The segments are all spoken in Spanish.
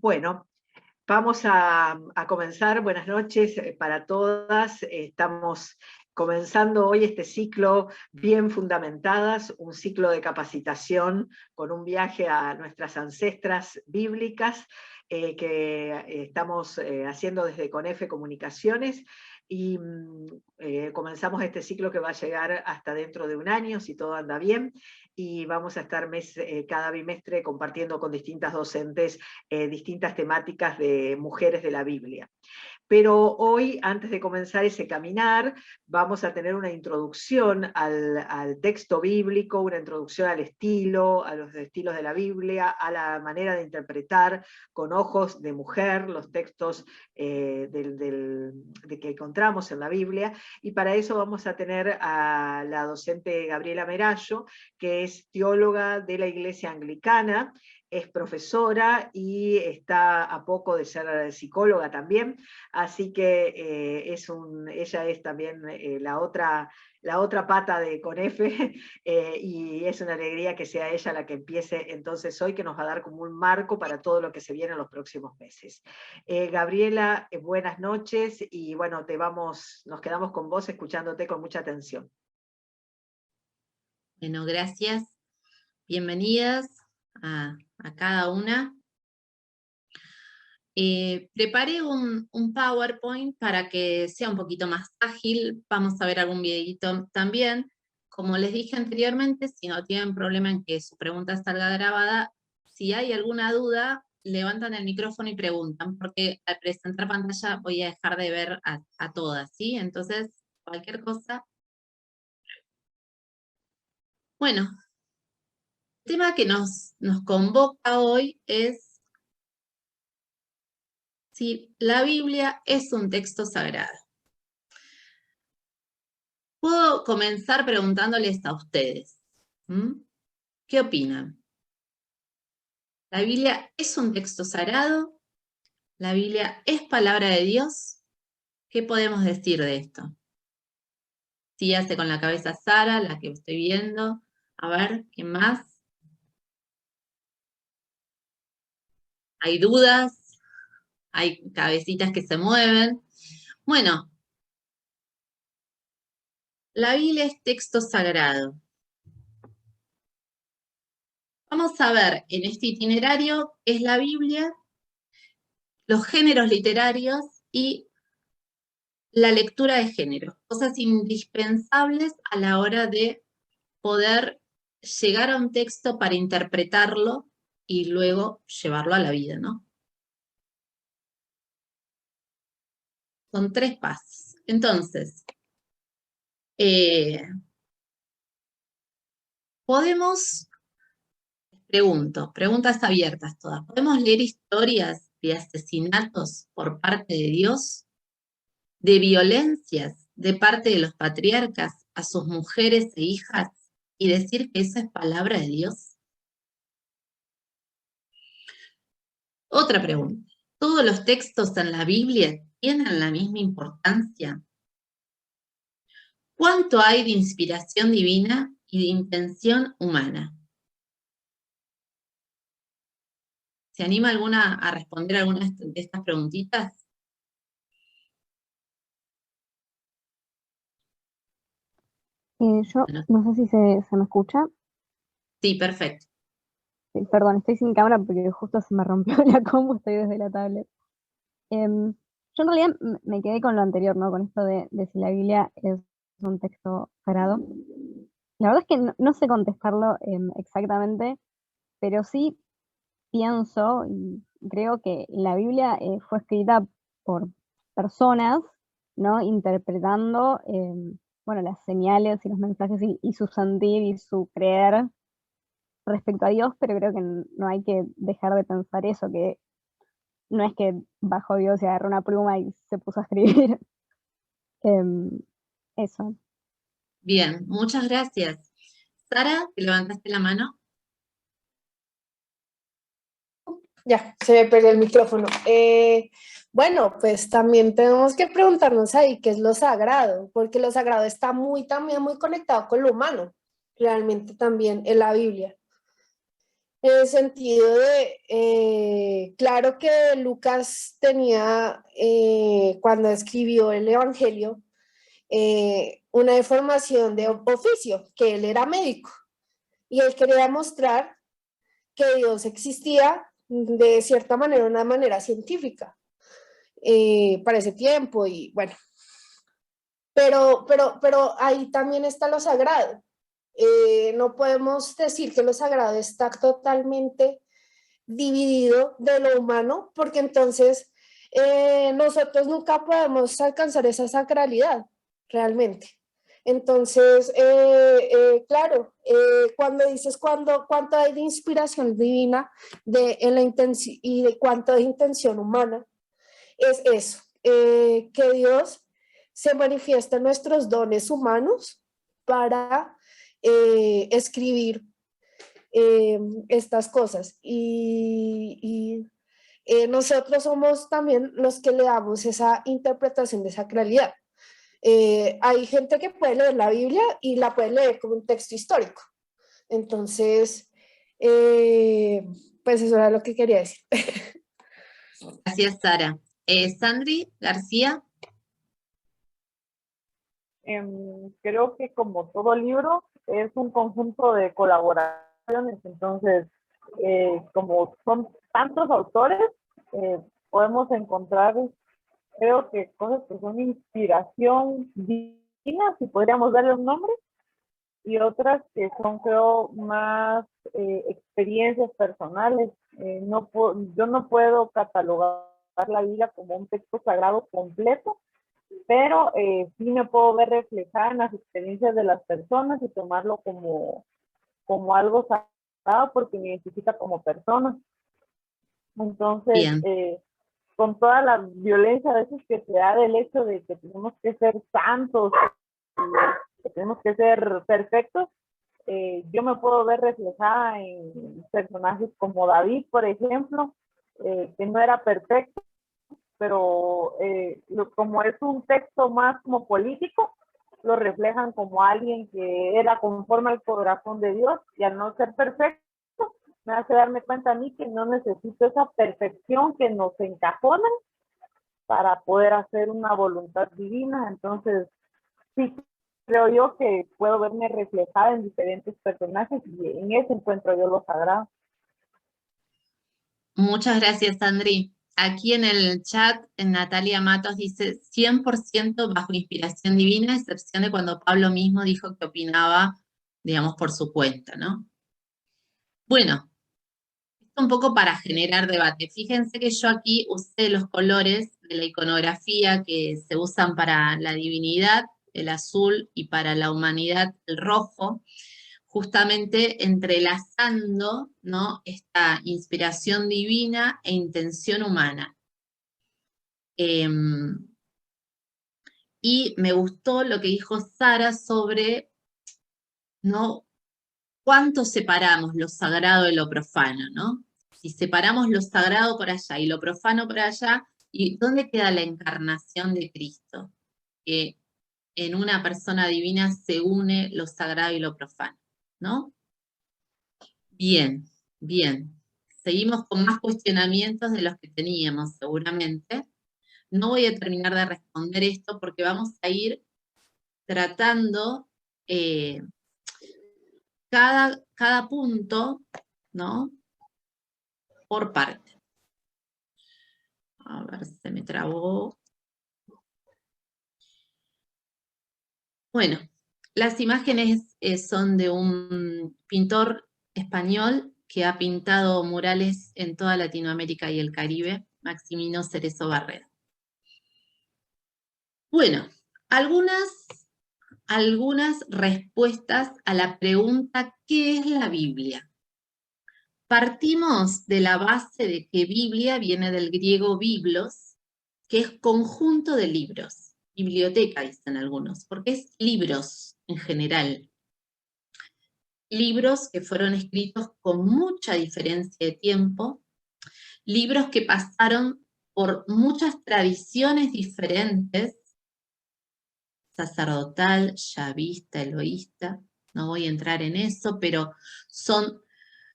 Bueno, vamos a comenzar. Buenas noches para todas. Estamos comenzando hoy este ciclo bien fundamentadas, un ciclo de capacitación con un viaje a nuestras ancestras bíblicas que estamos haciendo desde CONEFE Comunicaciones. Y comenzamos este ciclo que va a llegar hasta dentro de un año, si todo anda bien, y vamos a estar cada bimestre compartiendo con distintas docentes distintas temáticas de mujeres de la Biblia. Pero hoy, antes de comenzar ese caminar, vamos a tener una introducción al texto bíblico, una introducción al estilo, a los estilos de la Biblia, a la manera de interpretar con ojos de mujer los textos de que encontramos en la Biblia. Y para eso vamos a tener a la docente Gabriela Merallo, que es teóloga de la Iglesia Anglicana, es profesora y está a poco de ser psicóloga también, así que ella es también la otra pata de CONEFE, y es una alegría que sea ella la que empiece entonces hoy, que nos va a dar como un marco para todo lo que se viene en los próximos meses. Gabriela, buenas noches, y bueno, nos quedamos con vos escuchándote con mucha atención. Bueno, gracias. Bienvenidas a cada una. Preparé un PowerPoint para que sea un poquito más ágil. Vamos a ver algún videito también. Como les dije anteriormente, si no tienen problema en que su pregunta salga grabada, si hay alguna duda, levantan el micrófono y preguntan, porque al presentar pantalla voy a dejar de ver a todas, ¿sí? Entonces, cualquier cosa. Bueno, el tema que nos convoca hoy es si la Biblia es un texto sagrado. Puedo comenzar preguntándoles a ustedes. ¿Qué opinan? ¿La Biblia es un texto sagrado? ¿La Biblia es palabra de Dios? ¿Qué podemos decir de esto? Sí, hace con la cabeza Sara, la que estoy viendo. A ver, ¿qué más? ¿Hay dudas? ¿Hay cabecitas que se mueven? Bueno, la Biblia es texto sagrado. Vamos a ver en este itinerario qué es la Biblia, los géneros literarios y la lectura de género, cosas indispensables a la hora de poder llegar a un texto para interpretarlo y luego llevarlo a la vida, ¿no? Son 3 pasos. Entonces, preguntas abiertas todas, ¿podemos leer historias de asesinatos por parte de Dios? ¿De violencias de parte de los patriarcas a sus mujeres e hijas y decir que esa es palabra de Dios? Otra pregunta. ¿Todos los textos en la Biblia tienen la misma importancia? ¿Cuánto hay de inspiración divina y de intención humana? ¿Se anima alguna a responder alguna de estas preguntitas? Yo Bueno, no sé si se me escucha. sí, perfecto. Sí, perdón, estoy sin cámara porque justo se me rompió la compu, estoy desde la tablet. Yo en realidad me quedé con lo anterior, ¿no? Con esto de si la Biblia es un texto sagrado. La verdad es que no sé contestarlo exactamente, pero sí pienso y creo que la Biblia fue escrita por personas, ¿no? Interpretando, bueno, las señales y los mensajes y su sentir y su creer respecto a Dios, pero creo que no hay que dejar de pensar eso, que no es que bajó Dios y agarró una pluma y se puso a escribir. Eso. Bien, muchas gracias. Sara, ¿te levantaste la mano? Ya, se me perdió el micrófono. Bueno, pues también tenemos que preguntarnos ahí qué es lo sagrado, porque lo sagrado está también muy conectado con lo humano, realmente también en la Biblia. En el sentido de, claro que Lucas tenía, cuando escribió el Evangelio, una deformación de oficio, que él era médico, y él quería mostrar que Dios existía de cierta manera, una manera científica, para ese tiempo, y bueno, pero ahí también está lo sagrado. No podemos decir que lo sagrado está totalmente dividido de lo humano, porque entonces nosotros nunca podemos alcanzar esa sacralidad realmente. Entonces, claro, cuando dices cuánto hay de inspiración divina en la y de cuánto de intención humana, es eso, que Dios se manifiesta en nuestros dones humanos para escribir estas cosas. Nosotros somos también los que le damos esa interpretación de sacralidad. Hay gente que puede leer la Biblia y la puede leer como un texto histórico. Entonces, pues eso era lo que quería decir. Gracias, Sara. Sandri García. Creo que como todo libro es un conjunto de colaboraciones, entonces como son tantos autores, podemos encontrar, creo que cosas que son inspiración divina, si podríamos darle un nombre, y otras que son, creo, más experiencias personales. Yo no puedo catalogar la Biblia como un texto sagrado completo, pero sí me puedo ver reflejada en las experiencias de las personas y tomarlo como algo sagrado porque me identifica como persona. Entonces, con toda la violencia a veces que se da del hecho de que tenemos que ser santos, que tenemos que ser perfectos, yo me puedo ver reflejada en personajes como David, por ejemplo, que no era perfecto, pero como es un texto más como político, lo reflejan como alguien que era conforme al corazón de Dios, y al no ser perfecto, me hace darme cuenta a mí que no necesito esa perfección que nos encajona para poder hacer una voluntad divina. Entonces, sí, creo yo que puedo verme reflejada en diferentes personajes y en eso encuentro yo lo sagrado. Muchas gracias, Sandri. Aquí en el chat, Natalia Matos dice 100% bajo inspiración divina, a excepción de cuando Pablo mismo dijo que opinaba, digamos, por su cuenta, ¿no? Bueno, esto un poco para generar debate. Fíjense que yo aquí usé los colores de la iconografía que se usan para la divinidad, el azul, y para la humanidad, el rojo, justamente entrelazando, ¿no?, esta inspiración divina e intención humana. Y me gustó lo que dijo Sara sobre, ¿no?, cuánto separamos lo sagrado de lo profano, ¿no? Si separamos lo sagrado por allá y lo profano por allá, ¿y dónde queda la encarnación de Cristo? Que en una persona divina se une lo sagrado y lo profano, ¿no? Bien, bien. Seguimos con más cuestionamientos de los que teníamos, seguramente. No voy a terminar de responder esto porque vamos a ir tratando cada punto, ¿no?, por parte. A ver, se me trabó. Bueno, las imágenes son de un pintor español que ha pintado murales en toda Latinoamérica y el Caribe, Maximino Cerezo Barrera. Bueno, algunas respuestas a la pregunta ¿qué es la Biblia? Partimos de la base de que Biblia viene del griego biblos, que es conjunto de libros. Biblioteca, dicen algunos, porque es libros en general. Libros que fueron escritos con mucha diferencia de tiempo, libros que pasaron por muchas tradiciones diferentes, sacerdotal, yavista, eloísta, no voy a entrar en eso, pero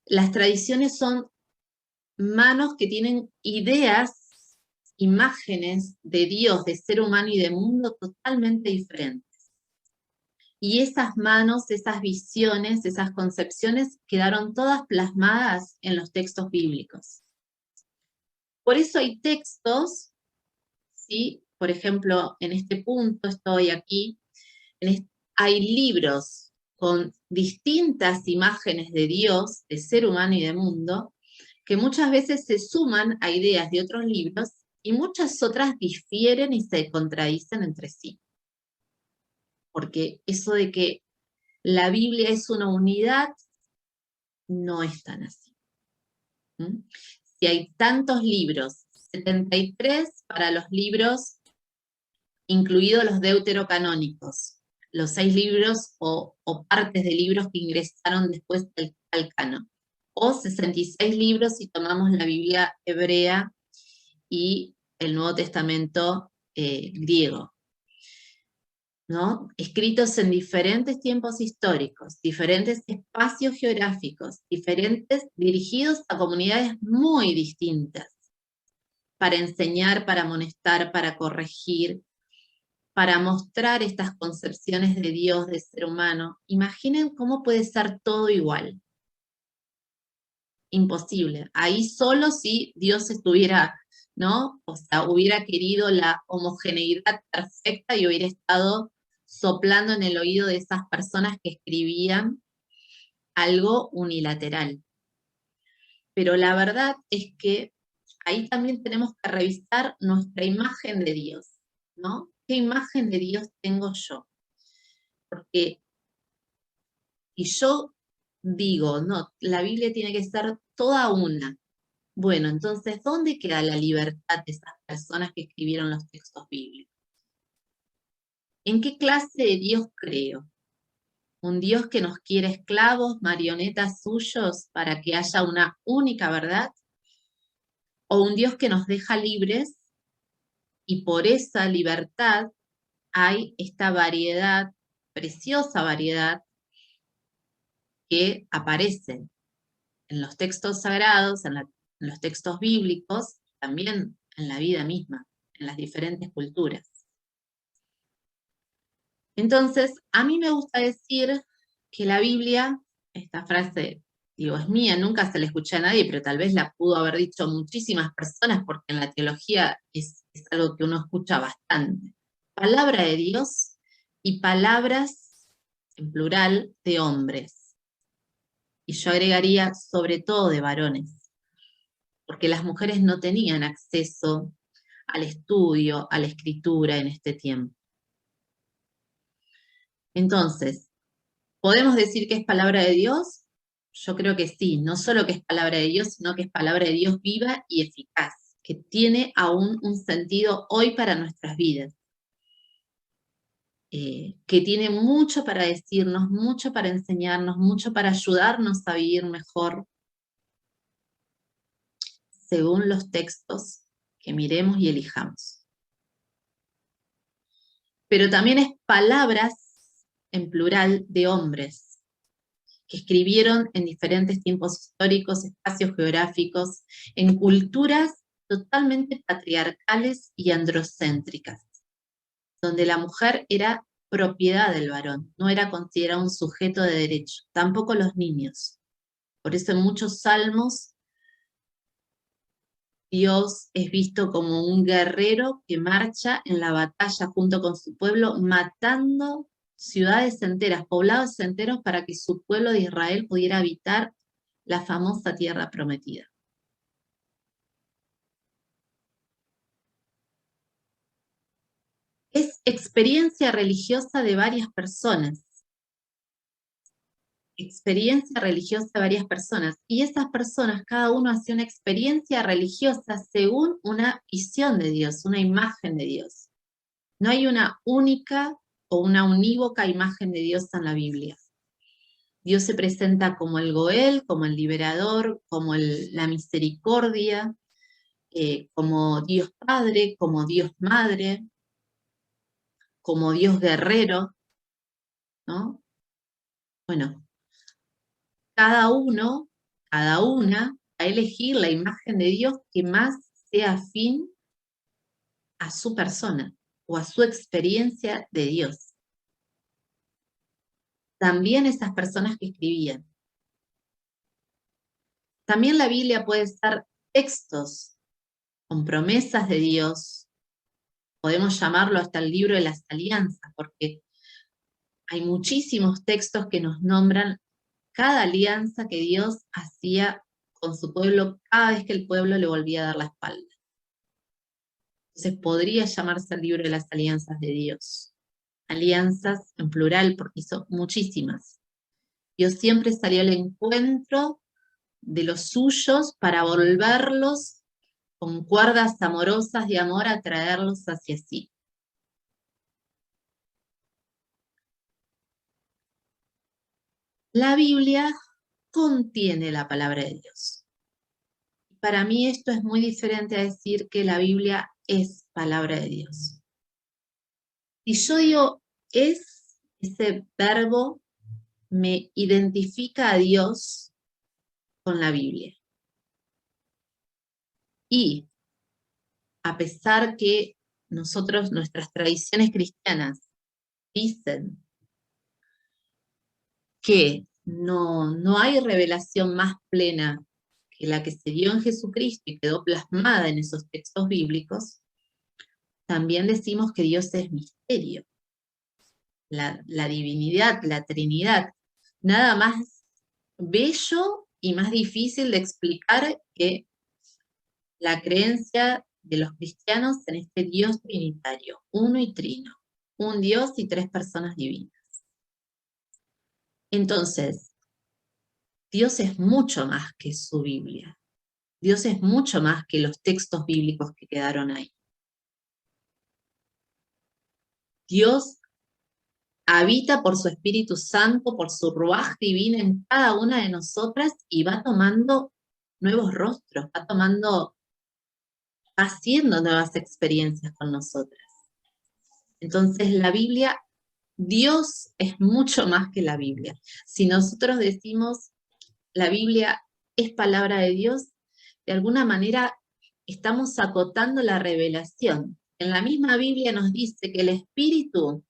las tradiciones son manos que tienen ideas, imágenes de Dios, de ser humano y de mundo totalmente diferentes. Y esas manos, esas visiones, esas concepciones quedaron todas plasmadas en los textos bíblicos. Por eso hay textos, ¿sí? Por ejemplo, en este punto estoy aquí, hay libros con distintas imágenes de Dios, de ser humano y de mundo, que muchas veces se suman a ideas de otros libros y muchas otras difieren y se contradicen entre sí. Porque eso de que la Biblia es una unidad, no es tan así. ¿Mm? Si hay tantos libros, 73 para los libros, incluidos los deuterocanónicos, los 6 libros o partes de libros que ingresaron después al canon, o 66 libros si tomamos la Biblia hebrea y el Nuevo Testamento griego, ¿no? Escritos en diferentes tiempos históricos, diferentes espacios geográficos, dirigidos a comunidades muy distintas, para enseñar, para amonestar, para corregir, para mostrar estas concepciones de Dios, de ser humano. Imaginen cómo puede ser todo igual. Imposible. Ahí solo si Dios estuviera, ¿no? O sea, hubiera querido la homogeneidad perfecta y hubiera estado soplando en el oído de esas personas que escribían algo unilateral. Pero la verdad es que ahí también tenemos que revisar nuestra imagen de Dios, ¿no? ¿Qué imagen de Dios tengo yo? Porque si yo digo, no, la Biblia tiene que ser toda una, bueno, entonces, ¿dónde queda la libertad de esas personas que escribieron los textos bíblicos? ¿En qué clase de Dios creo? ¿Un Dios que nos quiere esclavos, marionetas suyos, para que haya una única verdad? ¿O un Dios que nos deja libres y por esa libertad hay esta variedad, preciosa variedad, que aparece en los textos sagrados, en los textos bíblicos, también en la vida misma, en las diferentes culturas? Entonces, a mí me gusta decir que la Biblia, esta frase, digo, es mía, nunca se la escuché a nadie, pero tal vez la pudo haber dicho muchísimas personas, porque en la teología es algo que uno escucha bastante. Palabra de Dios y palabras, en plural, de hombres. Y yo agregaría, sobre todo de varones, porque las mujeres no tenían acceso al estudio, a la escritura en este tiempo. Entonces, ¿podemos decir que es palabra de Dios? Yo creo que sí, no solo que es palabra de Dios, sino que es palabra de Dios viva y eficaz, que tiene aún un sentido hoy para nuestras vidas, que tiene mucho para decirnos, mucho para enseñarnos, mucho para ayudarnos a vivir mejor, según los textos que miremos y elijamos. Pero también es palabras, en plural, de hombres, que escribieron en diferentes tiempos históricos, espacios geográficos, en culturas totalmente patriarcales y androcéntricas, donde la mujer era propiedad del varón, no era considerada un sujeto de derecho, tampoco los niños. Por eso en muchos salmos Dios es visto como un guerrero que marcha en la batalla junto con su pueblo, matando ciudades enteras, poblados enteros, para que su pueblo de Israel pudiera habitar la famosa tierra prometida. Es experiencia religiosa de varias personas. Experiencia religiosa de varias personas. Y esas personas, cada uno hacía una experiencia religiosa según una visión de Dios, una imagen de Dios. No hay una única o una unívoca imagen de Dios en la Biblia. Dios se presenta como el Goel, como el liberador, como la misericordia, como Dios Padre, como Dios Madre, como Dios guerrero, ¿no? Bueno, cada uno, cada una, a elegir la imagen de Dios que más sea afín a su persona o a su experiencia de Dios. También esas personas que escribían. También la Biblia puede ser textos con promesas de Dios. Podemos llamarlo hasta el libro de las alianzas, porque hay muchísimos textos que nos nombran cada alianza que Dios hacía con su pueblo cada vez que el pueblo le volvía a dar la espalda. Entonces podría llamarse el libro de las alianzas de Dios. Alianzas en plural, porque hizo muchísimas. Dios siempre salió al encuentro de los suyos para volverlos con cuerdas amorosas de amor a traerlos hacia sí. La Biblia contiene la palabra de Dios. Para mí esto es muy diferente a decir que la Biblia es palabra de Dios. Si yo digo es, ese verbo me identifica a Dios con la Biblia. Y a pesar que nuestras tradiciones cristianas dicen que no hay revelación más plena que la que se dio en Jesucristo y quedó plasmada en esos textos bíblicos, también decimos que Dios es misterio. La divinidad, la Trinidad, nada más bello y más difícil de explicar que la creencia de los cristianos en este Dios trinitario, uno y trino, un Dios y tres personas divinas. Entonces, Dios es mucho más que su Biblia. Dios es mucho más que los textos bíblicos que quedaron ahí. Dios habita por su Espíritu Santo, por su Ruaj divina en cada una de nosotras y va tomando nuevos rostros, va haciendo nuevas experiencias con nosotras. Entonces la Biblia, Dios es mucho más que la Biblia. Si nosotros decimos la Biblia es palabra de Dios, de alguna manera estamos acotando la revelación. En la misma Biblia nos dice que el Espíritu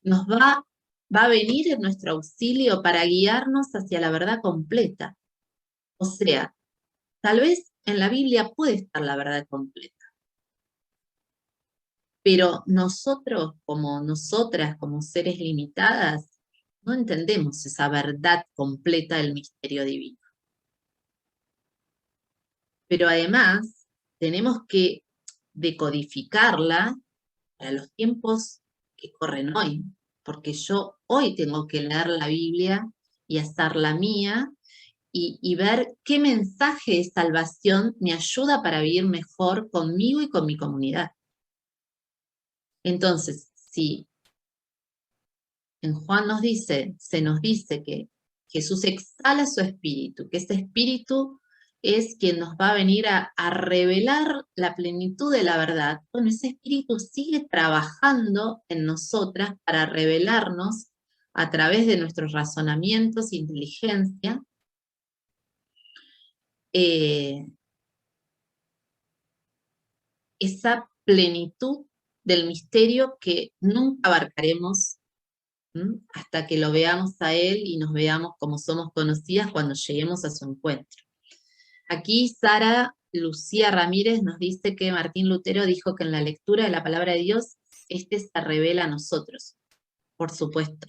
nos va a venir en nuestro auxilio para guiarnos hacia la verdad completa. O sea, tal vez en la Biblia puede estar la verdad completa, pero nosotras, como seres limitadas, no entendemos esa verdad completa del misterio divino. Pero además, tenemos que decodificarla para los tiempos que corren hoy, porque yo hoy tengo que leer la Biblia y hacerla mía y ver qué mensaje de salvación me ayuda para vivir mejor conmigo y con mi comunidad. Entonces, si en Juan se nos dice que Jesús exhala su espíritu, que ese espíritu es quien nos va a venir a revelar la plenitud de la verdad. Bueno, ese espíritu sigue trabajando en nosotras para revelarnos a través de nuestros razonamientos, inteligencia, esa plenitud del misterio que nunca abarcaremos hasta que lo veamos a Él y nos veamos como somos conocidas cuando lleguemos a su encuentro. Aquí Sara Lucía Ramírez nos dice que Martín Lutero dijo que en la lectura de la palabra de Dios, se revela a nosotros. Por supuesto.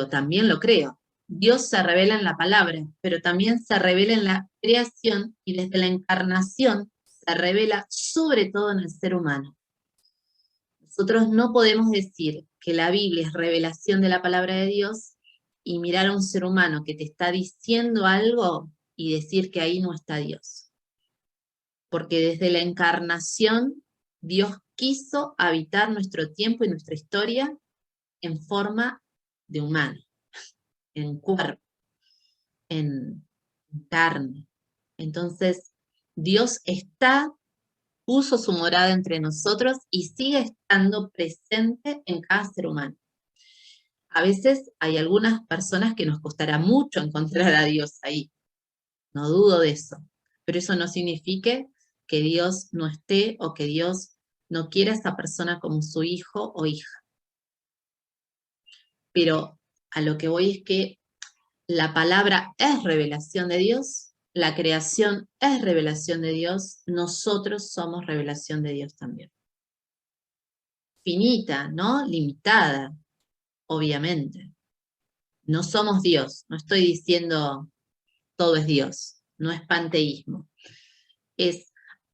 También lo creo. Dios se revela en la palabra, pero también se revela en la creación y desde la encarnación se revela sobre todo en el ser humano. Nosotros no podemos decir que la Biblia es revelación de la palabra de Dios y mirar a un ser humano que te está diciendo algo y decir que ahí no está Dios. Porque desde la encarnación Dios quiso habitar nuestro tiempo y nuestra historia en forma de humano, en cuerpo, en carne. Entonces, Dios puso su morada entre nosotros y sigue estando presente en cada ser humano. A veces hay algunas personas que nos costará mucho encontrar a Dios ahí, no dudo de eso, pero eso no significa que Dios no esté o que Dios no quiera a esa persona como su hijo o hija. Pero a lo que voy es que la palabra es revelación de Dios, la creación es revelación de Dios, nosotros somos revelación de Dios también. Finita, ¿no? Limitada, obviamente. No somos Dios, no estoy diciendo todo es Dios, no es panteísmo.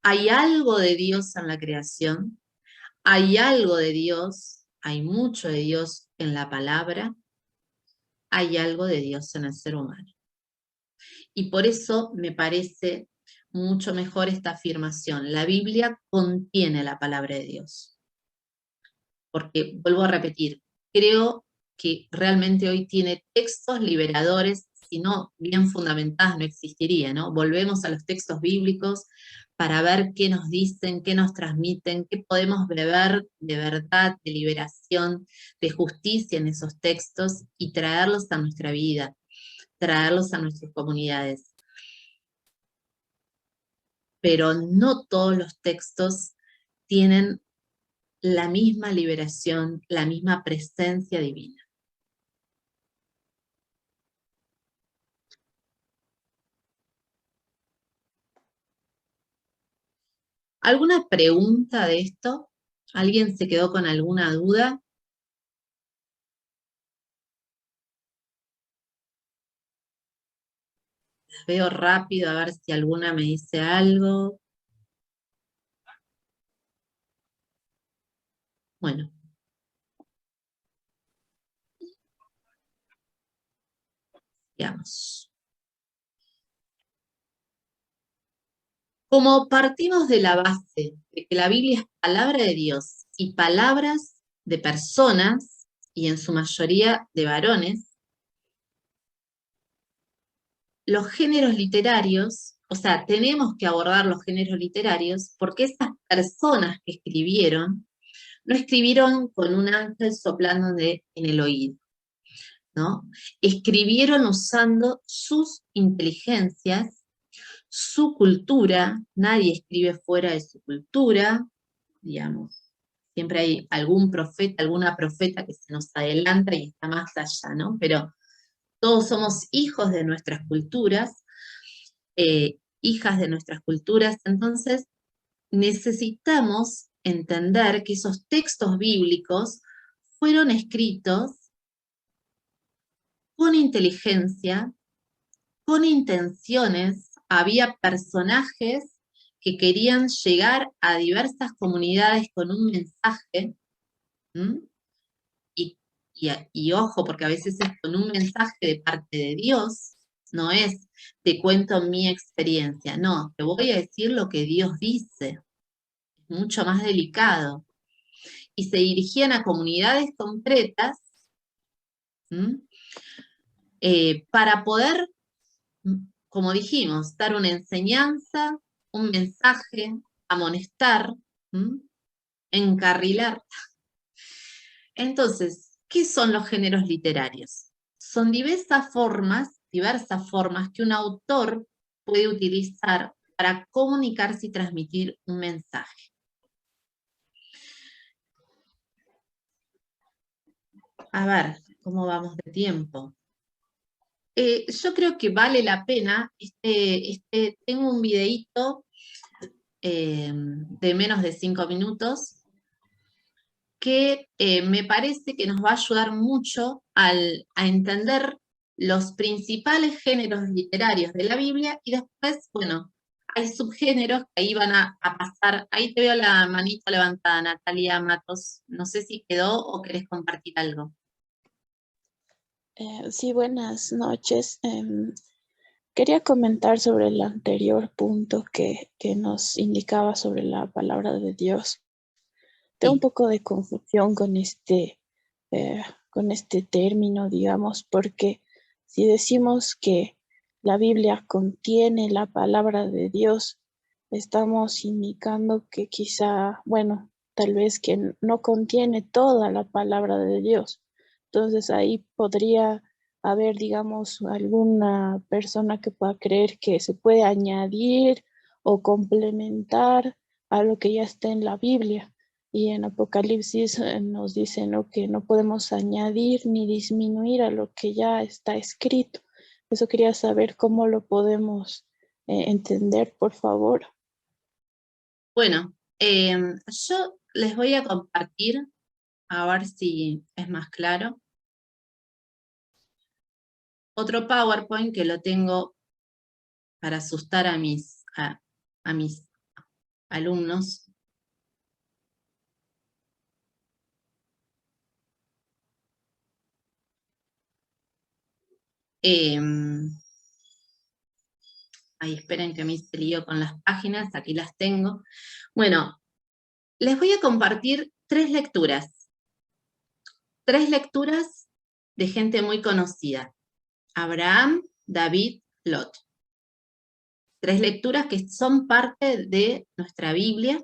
Hay algo de Dios en la creación, hay algo de Dios, hay mucho de Dios en la palabra, hay algo de Dios en el ser humano. Y por eso me parece mucho mejor esta afirmación. La Biblia contiene la palabra de Dios. Porque, vuelvo a repetir, creo que realmente hoy tiene textos liberadores, si no bien fundamentadas no existiría, ¿no? Volvemos a los textos bíblicos para ver qué nos dicen, qué nos transmiten, qué podemos beber de verdad, de liberación, de justicia en esos textos y traerlos a nuestra vida, traerlos a nuestras comunidades. Pero no todos los textos tienen la misma liberación, la misma presencia divina. ¿Alguna pregunta de esto? ¿Alguien se quedó con alguna duda? Las veo rápido a ver si alguna me dice algo. Bueno. Veamos. Como partimos de la base de que la Biblia es palabra de Dios y palabras de personas, y en su mayoría de varones, los géneros literarios, o sea, tenemos que abordar los géneros literarios porque esas personas que escribieron, no escribieron con un ángel soplando en el oído, ¿no? Escribieron usando sus inteligencias, su cultura, nadie escribe fuera de su cultura, digamos. Siempre hay algún profeta, alguna profeta que se nos adelanta y está más allá, ¿no? Pero todos somos hijos de nuestras culturas, hijas de nuestras culturas, entonces necesitamos entender que esos textos bíblicos fueron escritos con inteligencia, con intenciones, había personajes que querían llegar a diversas comunidades con un mensaje, y ojo, porque a veces es con un mensaje de parte de Dios, no es te cuento mi experiencia, no, te voy a decir lo que Dios dice, es mucho más delicado. Y se dirigían a comunidades concretas para poder, como dijimos, dar una enseñanza, un mensaje, amonestar, encarrilar. Entonces, ¿qué son los géneros literarios? Son diversas formas que un autor puede utilizar para comunicarse y transmitir un mensaje. A ver, ¿cómo vamos de tiempo? Yo creo que vale la pena, tengo un videíto de menos de 5 minutos que me parece que nos va a ayudar mucho a entender los principales géneros literarios de la Biblia y después, bueno, hay subgéneros que ahí van a pasar. Ahí te veo la manito levantada, Natalia Matos. No sé si quedó o querés compartir algo. Sí, buenas noches. Quería comentar sobre el anterior punto que nos indicaba sobre la palabra de Dios. Tengo un poco de confusión con este término, digamos, porque si decimos que la Biblia contiene la palabra de Dios, estamos indicando que quizá, bueno, tal vez que no contiene toda la palabra de Dios. Entonces ahí podría haber, digamos, alguna persona que pueda creer que se puede añadir o complementar a lo que ya está en la Biblia. Y en Apocalipsis nos dice, ¿no?, que no podemos añadir ni disminuir a lo que ya está escrito. Eso quería saber cómo lo podemos entender, por favor. Bueno, yo les voy a compartir, a ver si es más claro, otro PowerPoint que lo tengo para asustar a mis alumnos. Ahí esperen que me hice lío con las páginas, aquí las tengo. Bueno, les voy a compartir 3 lecturas. 3 lecturas de gente muy conocida. Abraham, David, Lot. 3 lecturas que son parte de nuestra Biblia.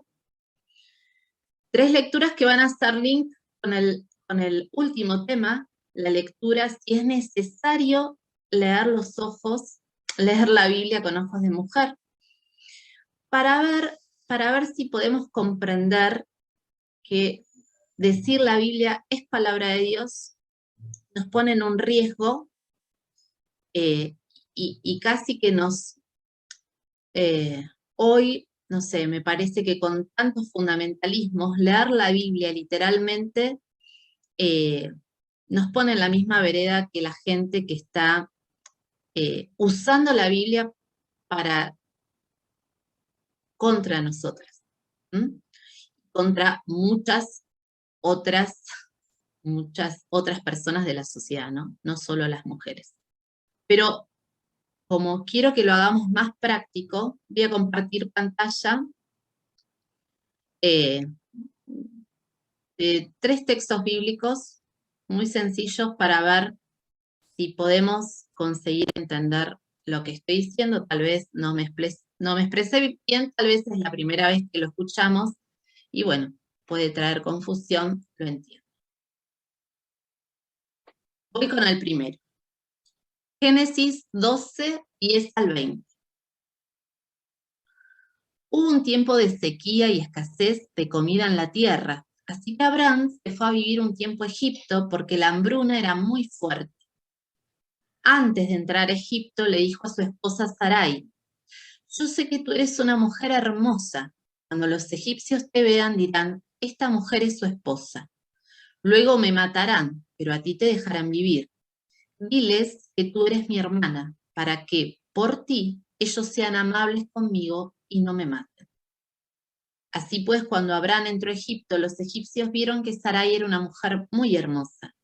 3 lecturas que van a hacer link con el último tema, la lectura, si es necesario leer la Biblia con ojos de mujer, para ver si podemos comprender que decir la Biblia es palabra de Dios, nos pone en un riesgo y casi que nos... hoy, no sé, me parece que con tantos fundamentalismos, leer la Biblia literalmente nos pone en la misma vereda que la gente que está usando la Biblia contra nosotras, contra muchas otras personas de la sociedad, ¿no? No solo las mujeres. Pero como quiero que lo hagamos más práctico, voy a compartir pantalla de 3 textos bíblicos muy sencillos para ver si podemos conseguir entender lo que estoy diciendo. Tal vez no me expresé bien, tal vez es la primera vez que lo escuchamos, y bueno, puede traer confusión, lo entiendo. Voy con el primero. Génesis 12, 10 al 20. Hubo un tiempo de sequía y escasez de comida en la tierra, así que Abraham se fue a vivir un tiempo a Egipto porque la hambruna era muy fuerte. Antes de entrar a Egipto le dijo a su esposa Sarai: yo sé que tú eres una mujer hermosa. Cuando los egipcios te vean dirán, esta mujer es su esposa. Luego me matarán, pero a ti te dejarán vivir. Diles que tú eres mi hermana, para que, por ti, ellos sean amables conmigo y no me maten. Así pues, cuando Abraham entró a Egipto, los egipcios vieron que Sarai era una mujer muy hermosa.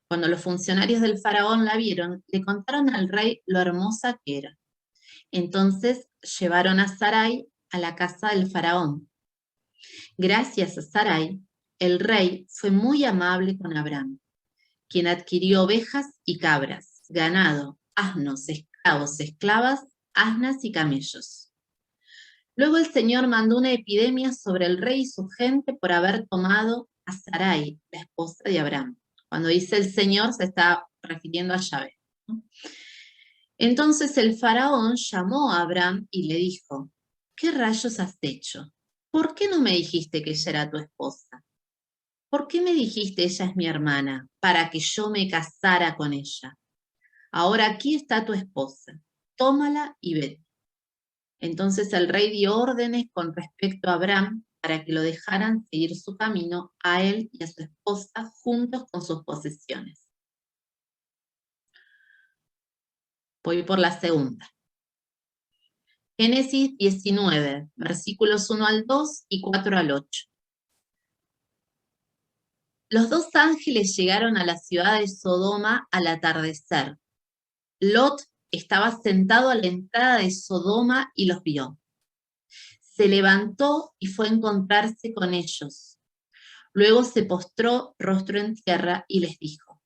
Cuando los funcionarios del faraón la vieron, le contaron al rey lo hermosa que era. Entonces llevaron a Sarai a la casa del faraón. Gracias a Sarai, el rey fue muy amable con Abraham, quien adquirió ovejas y cabras, ganado, asnos, esclavos, esclavas, asnas y camellos. Luego el Señor mandó una epidemia sobre el rey y su gente por haber tomado a Sarai, la esposa de Abraham. Cuando dice el Señor, se está refiriendo a Yahvé, ¿no? Entonces el faraón llamó a Abraham y le dijo: ¿qué rayos has hecho? ¿Por qué no me dijiste que ella era tu esposa? ¿Por qué me dijiste ella es mi hermana, para que yo me casara con ella? Ahora aquí está tu esposa, tómala y vete. Entonces el rey dio órdenes con respecto a Abraham para que lo dejaran seguir su camino a él y a su esposa juntos con sus posesiones. Voy por la segunda. Génesis 19, versículos 1 al 2 y 4 al 8. Los 2 ángeles llegaron a la ciudad de Sodoma al atardecer. Lot estaba sentado a la entrada de Sodoma y los vio. Se levantó y fue a encontrarse con ellos. Luego se postró rostro en tierra y les dijo: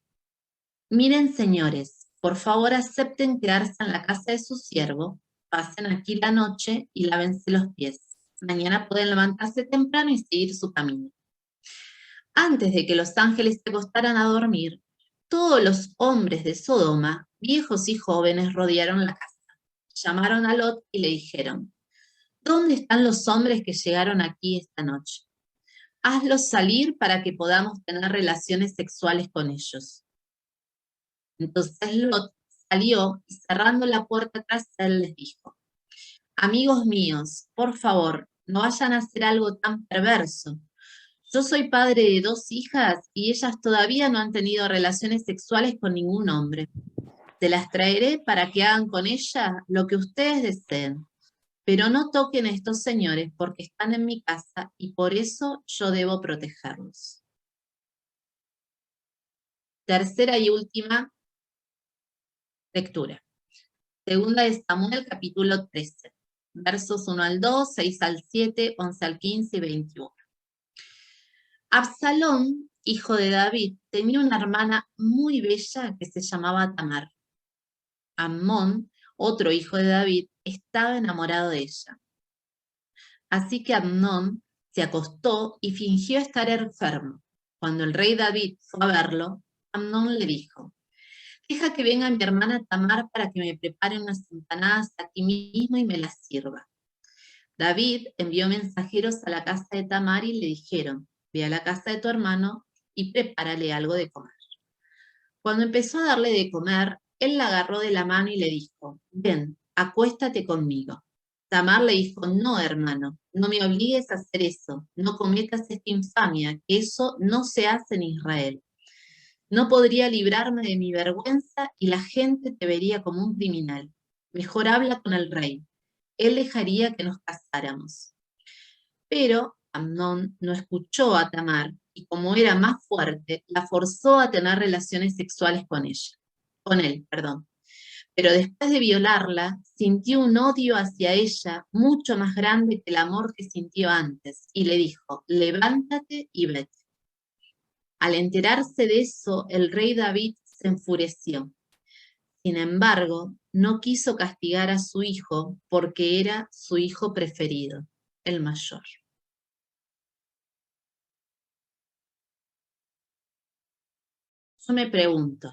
miren, señores, por favor acepten quedarse en la casa de su siervo, pasen aquí la noche y lávense los pies. Mañana pueden levantarse temprano y seguir su camino. Antes de que los ángeles se acostaran a dormir, Todos los hombres de Sodoma, viejos y jóvenes, rodearon la casa. Llamaron a Lot y le dijeron, ¿dónde están los hombres que llegaron aquí esta noche? Hazlos salir para que podamos tener relaciones sexuales con ellos. Entonces Lot salió y cerrando la puerta tras él les dijo, amigos míos, por favor, no vayan a hacer algo tan perverso. Yo soy padre de 2 hijas y ellas todavía no han tenido relaciones sexuales con ningún hombre. Se las traeré para que hagan con ellas lo que ustedes deseen. Pero no toquen a estos señores porque están en mi casa y por eso yo debo protegerlos. Tercera y última lectura. Segunda de Samuel, capítulo 13, versos 1 al 2, 6 al 7, 11 al 15 y 21. Absalón, hijo de David, tenía una hermana muy bella que se llamaba Tamar. Amnón, otro hijo de David, estaba enamorado de ella. Así que Amnón se acostó y fingió estar enfermo. Cuando el rey David fue a verlo, Amnón le dijo, deja que venga mi hermana Tamar para que me prepare unas empanadas aquí mismo y me las sirva. David envió mensajeros a la casa de Tamar y le dijeron, ve a la casa de tu hermano y prepárale algo de comer. Cuando empezó a darle de comer, él la agarró de la mano y le dijo, ven, acuéstate conmigo. Tamar le dijo, no, hermano, no me obligues a hacer eso, no cometas esta infamia, que eso no se hace en Israel. No podría librarme de mi vergüenza y la gente te vería como un criminal. Mejor habla con el rey. Él dejaría que nos casáramos. Pero Amnón no escuchó a Tamar y como era más fuerte, la forzó a tener relaciones sexuales con él. Pero después de violarla, sintió un odio hacia ella mucho más grande que el amor que sintió antes, y le dijo, levántate y vete. Al enterarse de eso, el rey David se enfureció. Sin embargo, no quiso castigar a su hijo porque era su hijo preferido, el mayor. Yo me pregunto,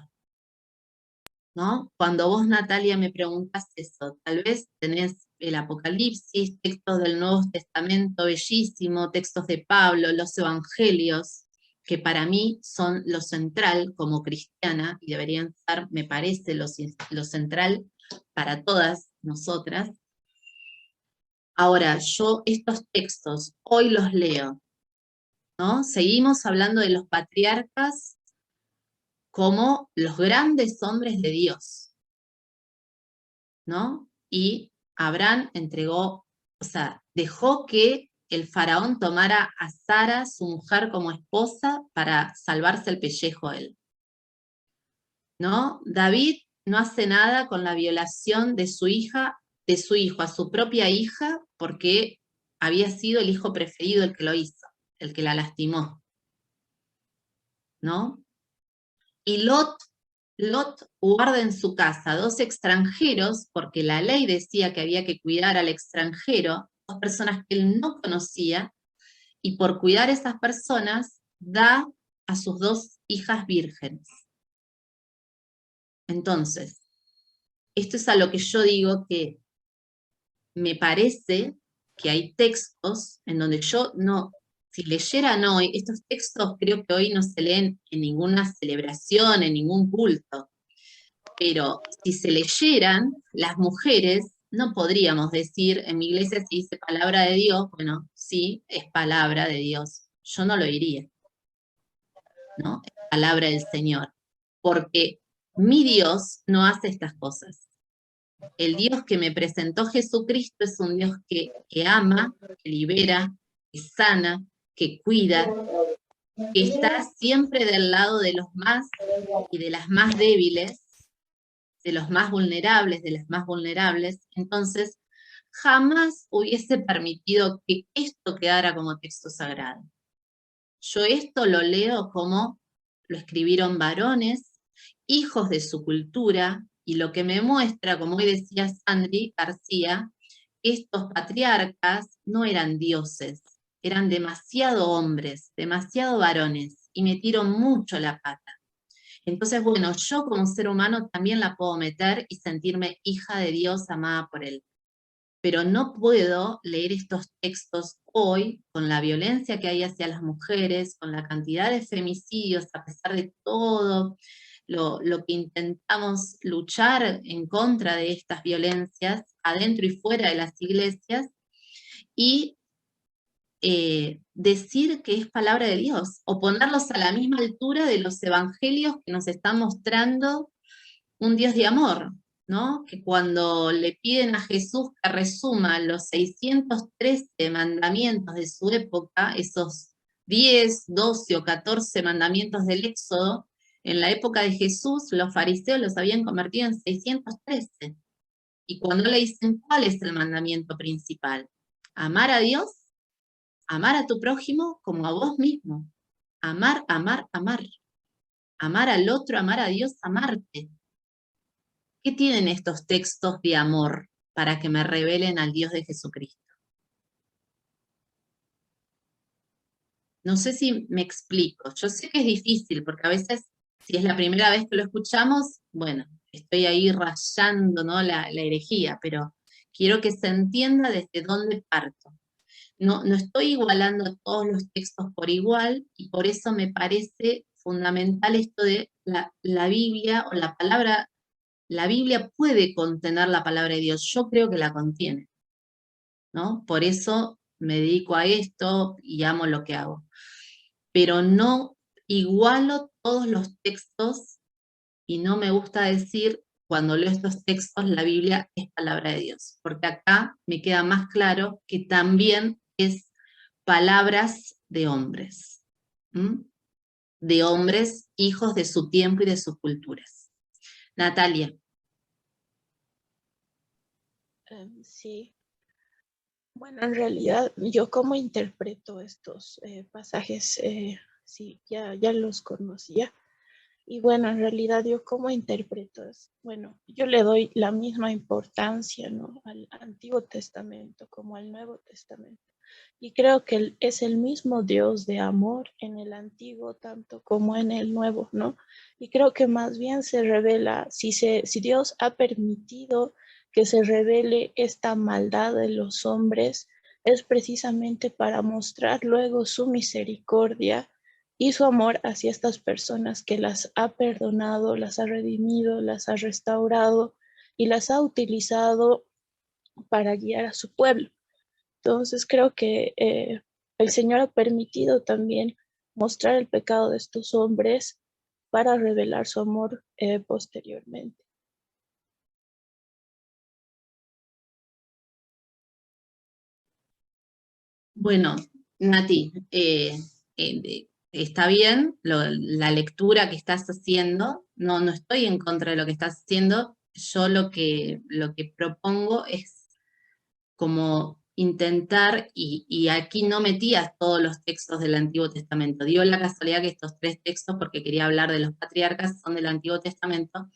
¿no? Cuando vos, Natalia, me preguntas eso, tal vez tenés el Apocalipsis, textos del Nuevo Testamento bellísimo, textos de Pablo, los Evangelios, que para mí son lo central como cristiana, y deberían ser, me parece, lo central para todas nosotras. Ahora, yo estos textos hoy los leo, ¿no? Seguimos hablando de los patriarcas como los grandes hombres de Dios, ¿no? Y Abraham dejó que el faraón tomara a Sara, su mujer, como esposa para salvarse el pellejo a él, ¿no? David no hace nada con la violación de su hijo a su propia hija, porque había sido el hijo preferido el que lo hizo, el que la lastimó, ¿no? Y Lot guarda en su casa 2 extranjeros, porque la ley decía que había que cuidar al extranjero, 2 personas que él no conocía, y por cuidar a esas personas, da a sus 2 hijas vírgenes. Entonces, esto es a lo que yo digo que me parece que hay textos en donde yo no, si leyeran hoy, estos textos creo que hoy no se leen en ninguna celebración, en ningún culto, pero si se leyeran, las mujeres no podríamos decir, en mi iglesia se dice palabra de Dios, bueno, sí, es palabra de Dios, yo no lo diría, ¿no? Es palabra del Señor, porque mi Dios no hace estas cosas. El Dios que me presentó Jesucristo es un Dios que ama, que libera, que sana, que cuida, que está siempre del lado de los más y de las más débiles, de los más vulnerables, de las más vulnerables. Entonces, jamás hubiese permitido que esto quedara como texto sagrado. Yo esto lo leo como lo escribieron varones, hijos de su cultura, y lo que me muestra, como hoy decía Sandri García, estos patriarcas no eran dioses, eran demasiado hombres, demasiado varones, y metieron mucho la pata. Entonces, bueno, yo como ser humano también la puedo meter y sentirme hija de Dios, amada por Él. Pero no puedo leer estos textos hoy con la violencia que hay hacia las mujeres, con la cantidad de femicidios, a pesar de todo lo que intentamos luchar en contra de estas violencias, adentro y fuera de las iglesias, y decir que es palabra de Dios, o ponerlos a la misma altura de los evangelios que nos están mostrando un Dios de amor, ¿no? Que cuando le piden a Jesús que resuma los 613 mandamientos de su época, esos 10, 12 o 14 mandamientos del Éxodo, en la época de Jesús los fariseos los habían convertido en 613. Y cuando le dicen, ¿cuál es el mandamiento principal? Amar a Dios, amar a tu prójimo como a vos mismo. Amar, amar, amar. Amar al otro, amar a Dios, amarte. ¿Qué tienen estos textos de amor para que me revelen al Dios de Jesucristo? No sé si me explico. Yo sé que es difícil, porque a veces, si es la primera vez que lo escuchamos, bueno, estoy ahí rayando, ¿no?, la herejía, pero quiero que se entienda desde dónde parto. No estoy igualando todos los textos por igual, y por eso me parece fundamental esto de la Biblia, o la palabra. La Biblia puede contener la palabra de Dios, yo creo que la contiene, ¿no? Por eso me dedico a esto y amo lo que hago. Pero no igualo todos los textos, y no me gusta decir, cuando leo estos textos, la Biblia es palabra de Dios, porque acá me queda más claro que también es palabras de hombres, ¿m? De hombres, hijos de su tiempo y de sus culturas. Natalia. Sí. Bueno, en realidad, yo cómo interpreto estos pasajes, sí, ya los conocía. Y bueno, en realidad yo cómo interpreto es, bueno, yo le doy la misma importancia, ¿no?, al Antiguo Testamento como al Nuevo Testamento. Y creo que es el mismo Dios de amor en el Antiguo tanto como en el Nuevo, ¿no? Y creo que más bien se revela, si Dios ha permitido que se revele esta maldad de los hombres, es precisamente para mostrar luego su misericordia y su amor hacia estas personas, que las ha perdonado, las ha redimido, las ha restaurado y las ha utilizado para guiar a su pueblo. Entonces creo que el Señor ha permitido también mostrar el pecado de estos hombres para revelar su amor posteriormente. Bueno, Nati, está bien la lectura que estás haciendo, no estoy en contra de lo que estás haciendo, yo lo que propongo es como intentar, y aquí no metías todos los textos del Antiguo Testamento, dio la casualidad que estos 3 textos, porque quería hablar de los patriarcas, son del Antiguo Testamento,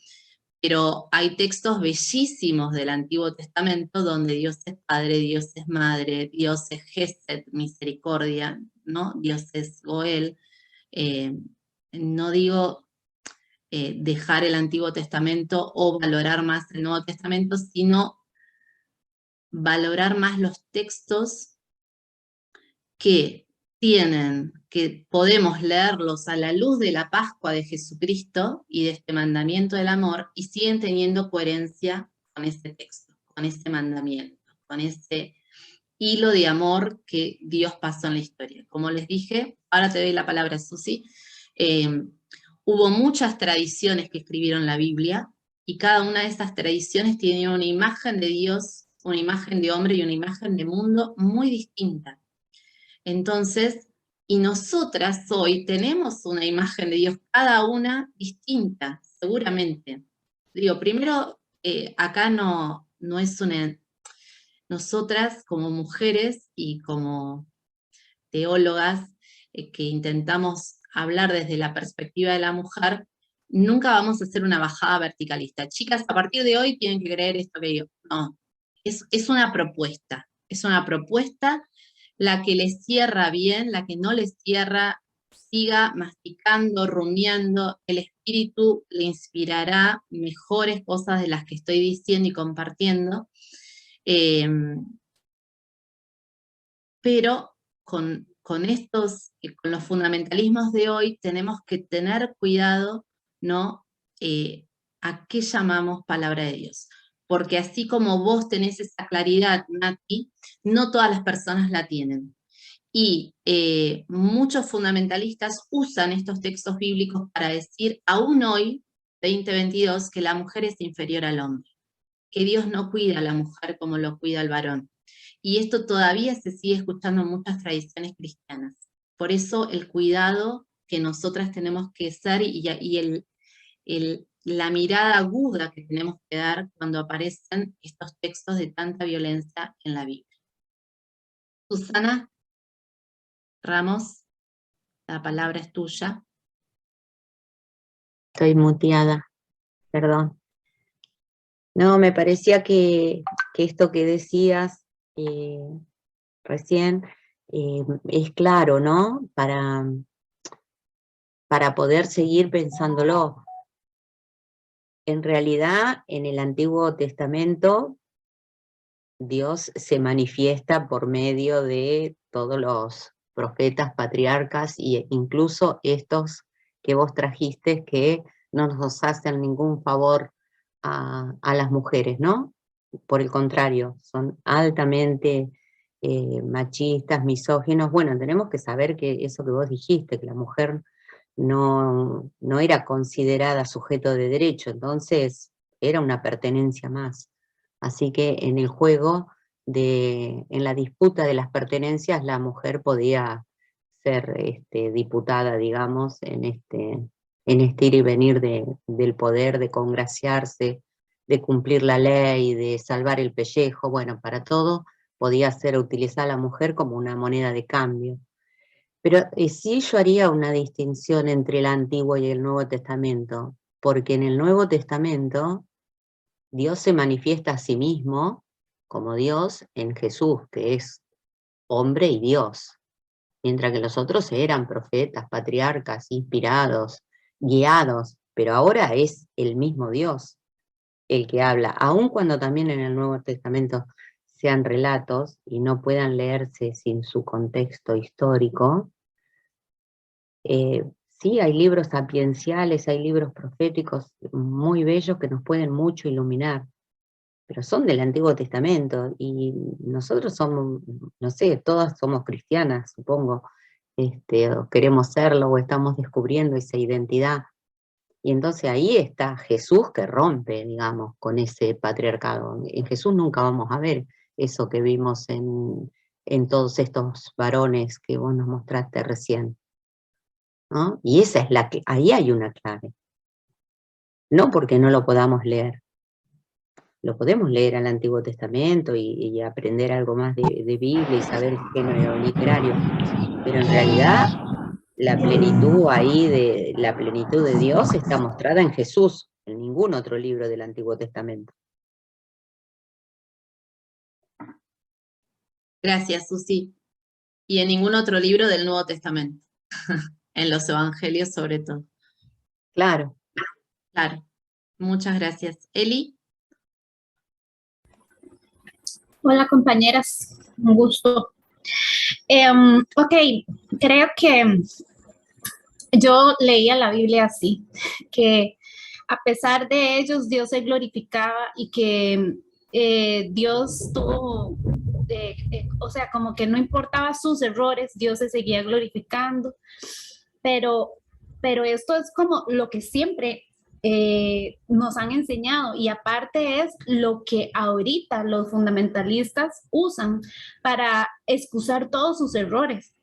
pero hay textos bellísimos del Antiguo Testamento donde Dios es Padre, Dios es Madre, Dios es Gesed, misericordia, ¿no? Dios es Goel. No digo dejar el Antiguo Testamento o valorar más el Nuevo Testamento, sino valorar más los textos que podemos leerlos a la luz de la Pascua de Jesucristo y de este mandamiento del amor, y siguen teniendo coherencia con ese texto, con ese mandamiento, con ese hilo de amor que Dios pasó en la historia. Como les dije, ahora te doy la palabra, Susi, hubo muchas tradiciones que escribieron la Biblia, y cada una de esas tradiciones tiene una imagen de Dios, una imagen de hombre y una imagen de mundo muy distinta. Entonces, y nosotras hoy tenemos una imagen de Dios, cada una distinta, seguramente. Digo, primero, acá no es una... Nosotras como mujeres y como teólogas que intentamos hablar desde la perspectiva de la mujer, nunca vamos a hacer una bajada verticalista. Chicas, a partir de hoy tienen que creer esto que digo. No, es una propuesta. Es una propuesta. La que les cierra bien, la que no les cierra, siga masticando, rumiando, el Espíritu le inspirará mejores cosas de las que estoy diciendo y compartiendo, pero con los fundamentalismos de hoy tenemos que tener cuidado, ¿no? ¿A qué llamamos palabra de Dios? Porque así como vos tenés esa claridad, Nati, no todas las personas la tienen. Y muchos fundamentalistas usan estos textos bíblicos para decir, aún hoy, 2022, que la mujer es inferior al hombre, que Dios no cuida a la mujer como lo cuida al varón. Y esto todavía se sigue escuchando en muchas tradiciones cristianas. Por eso el cuidado que nosotras tenemos que ser y la mirada aguda que tenemos que dar cuando aparecen estos textos de tanta violencia en la Biblia. Susana Ramos, la palabra es tuya. Estoy muteada, perdón. No, me parecía que esto que decías recién es claro, ¿no? Para poder seguir pensándolo. En realidad, en el Antiguo Testamento, Dios se manifiesta por medio de todos los profetas, patriarcas, e incluso estos que vos trajiste, que no nos hacen ningún favor a las mujeres, ¿no? Por el contrario, son altamente machistas, misóginos. Bueno, tenemos que saber que eso que vos dijiste, que la mujer no era considerada sujeto de derecho, entonces era una pertenencia más. Así que en el juego, en la disputa de las pertenencias, la mujer podía ser diputada, digamos, en este ir y venir del poder, de congraciarse, de cumplir la ley, de salvar el pellejo. Bueno, para todo podía ser utilizada la mujer como una moneda de cambio. Pero sí yo haría una distinción entre el Antiguo y el Nuevo Testamento, porque en el Nuevo Testamento Dios se manifiesta a sí mismo como Dios en Jesús, que es hombre y Dios, mientras que los otros eran profetas, patriarcas, inspirados, guiados, pero ahora es el mismo Dios el que habla, aun cuando también en el Nuevo Testamento sean relatos y no puedan leerse sin su contexto histórico. Sí, hay libros sapienciales, hay libros proféticos muy bellos que nos pueden mucho iluminar, pero son del Antiguo Testamento, y nosotros somos, no sé, todas somos cristianas, supongo, o queremos serlo, o estamos descubriendo esa identidad, y entonces ahí está Jesús que rompe, digamos, con ese patriarcado. En Jesús nunca vamos a ver eso que vimos en todos estos varones que vos nos mostraste recién, ¿no? Y esa es ahí hay una clave. No porque no lo podamos leer. Lo podemos leer al Antiguo Testamento y aprender algo más de Biblia y saber el género literario. Pero en realidad la plenitud ahí, la plenitud de Dios está mostrada en Jesús, en ningún otro libro del Antiguo Testamento. Gracias, Susi. Y en ningún otro libro del Nuevo Testamento. En los Evangelios sobre todo. Claro. Claro. Muchas gracias. Eli. Hola compañeras, un gusto. Ok, creo que yo leía la Biblia así, que a pesar de ellos Dios se glorificaba y que Dios tuvo, o sea, como que no importaba sus errores, Dios se seguía glorificando, pero esto es como lo que siempre nos han enseñado, y aparte es lo que ahorita los fundamentalistas usan para excusar todos sus errores.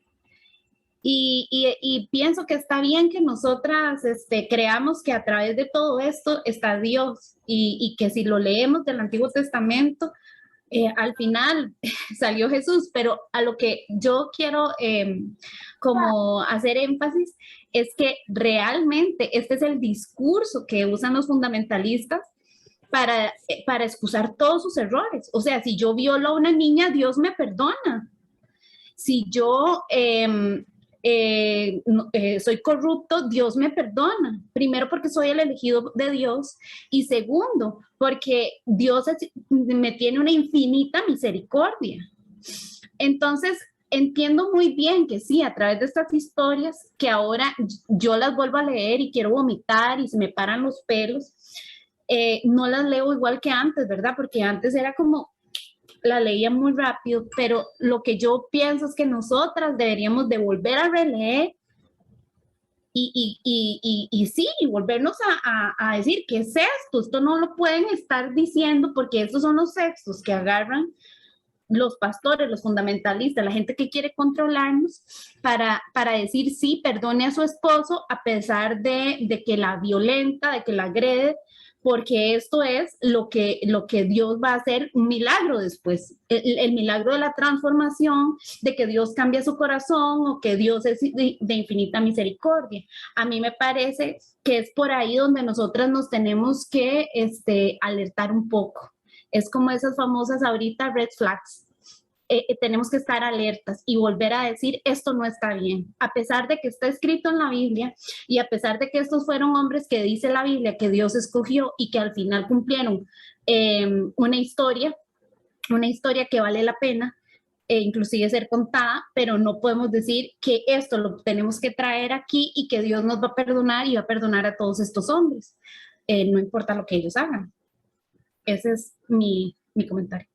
Y pienso que está bien que nosotras creamos que a través de todo esto está Dios, y que si lo leemos del Antiguo Testamento, al final salió Jesús, pero a lo que yo quiero como hacer énfasis es que realmente este es el discurso que usan los fundamentalistas para excusar todos sus errores. O sea, si yo violo a una niña, Dios me perdona. Si yo soy corrupto, Dios me perdona. Primero porque soy el elegido de Dios y segundo porque Dios me tiene una infinita misericordia. Entonces, entiendo muy bien que sí, a través de estas historias que ahora yo las vuelvo a leer y quiero vomitar y se me paran los pelos, no las leo igual que antes, ¿verdad? Porque antes era como, la leía muy rápido, pero lo que yo pienso es que nosotras deberíamos de volver a releer y sí, volvernos a decir, ¿qué es esto? Esto no lo pueden estar diciendo porque estos son los textos que agarran los pastores, los fundamentalistas, la gente que quiere controlarnos para decir sí, perdone a su esposo a pesar de que la violenta, de que la agrede, porque esto es lo que Dios va a hacer un milagro después, el milagro de la transformación, de que Dios cambia su corazón o que Dios es de infinita misericordia. A mí me parece que es por ahí donde nosotras nos tenemos que alertar un poco. Es como esas famosas ahorita red flags. Tenemos que estar alertas y volver a decir, esto no está bien. A pesar de que está escrito en la Biblia y a pesar de que estos fueron hombres que dice la Biblia que Dios escogió y que al final cumplieron una historia que vale la pena, inclusive ser contada, pero no podemos decir que esto lo tenemos que traer aquí y que Dios nos va a perdonar y va a perdonar a todos estos hombres. No importa lo que ellos hagan. Ese es mi comentario.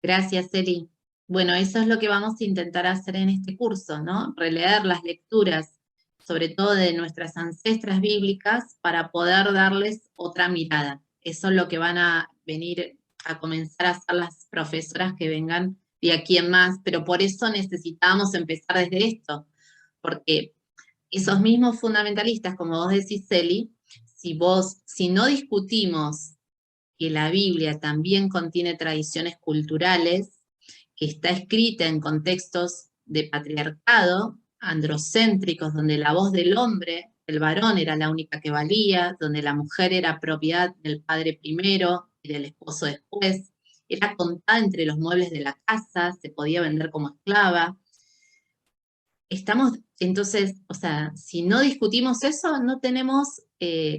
Gracias, Eli. Bueno, eso es lo que vamos a intentar hacer en este curso, ¿no? Releer las lecturas, sobre todo de nuestras ancestras bíblicas, para poder darles otra mirada. Eso es lo que van a venir a comenzar a hacer las profesoras que vengan de aquí en más, pero por eso necesitamos empezar desde esto, porque esos mismos fundamentalistas, como vos decís, Eli, si no discutimos que la Biblia también contiene tradiciones culturales, que está escrita en contextos de patriarcado, androcéntricos, donde la voz del hombre, el varón, era la única que valía, donde la mujer era propiedad del padre primero y del esposo después, era contada entre los muebles de la casa, se podía vender como esclava. Entonces, o sea, si no discutimos eso, no tenemos,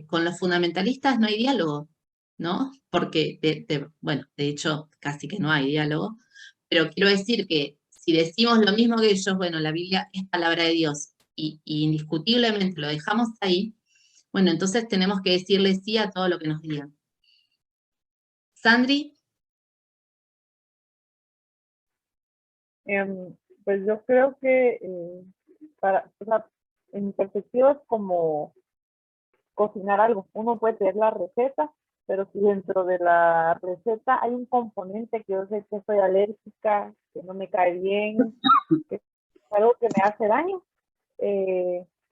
con los fundamentalistas no hay diálogo, ¿no? Porque, bueno, de hecho, casi que no hay diálogo, pero quiero decir que si decimos lo mismo que ellos, bueno, la Biblia es palabra de Dios, y indiscutiblemente lo dejamos ahí, bueno, entonces tenemos que decirle sí a todo lo que nos digan. Sandri. Pues yo creo que en mi perspectiva es como cocinar algo. Uno puede tener la receta, pero si dentro de la receta hay un componente que yo sé que soy alérgica, que no me cae bien, que es algo que me hace daño,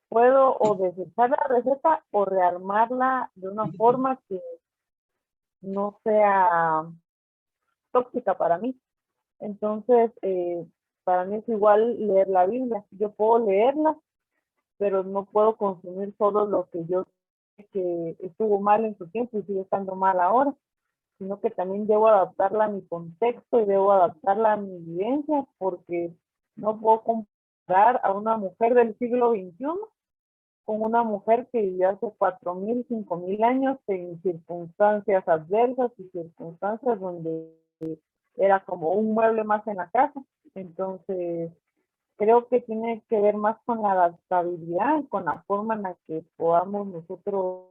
puedo o desechar la receta o rearmarla de una forma que no sea tóxica para mí. Entonces, para mí es igual leer la Biblia. Yo puedo leerla, pero no puedo consumir solo lo que yo sé que estuvo mal en su tiempo y sigue estando mal ahora, sino que también debo adaptarla a mi contexto y debo adaptarla a mi vivencia, porque no puedo comparar a una mujer del siglo XXI con una mujer que vivió hace 4.000, 5.000 años en circunstancias adversas y circunstancias donde era como un mueble más en la casa. Entonces, creo que tiene que ver más con la adaptabilidad, con la forma en la que podamos nosotros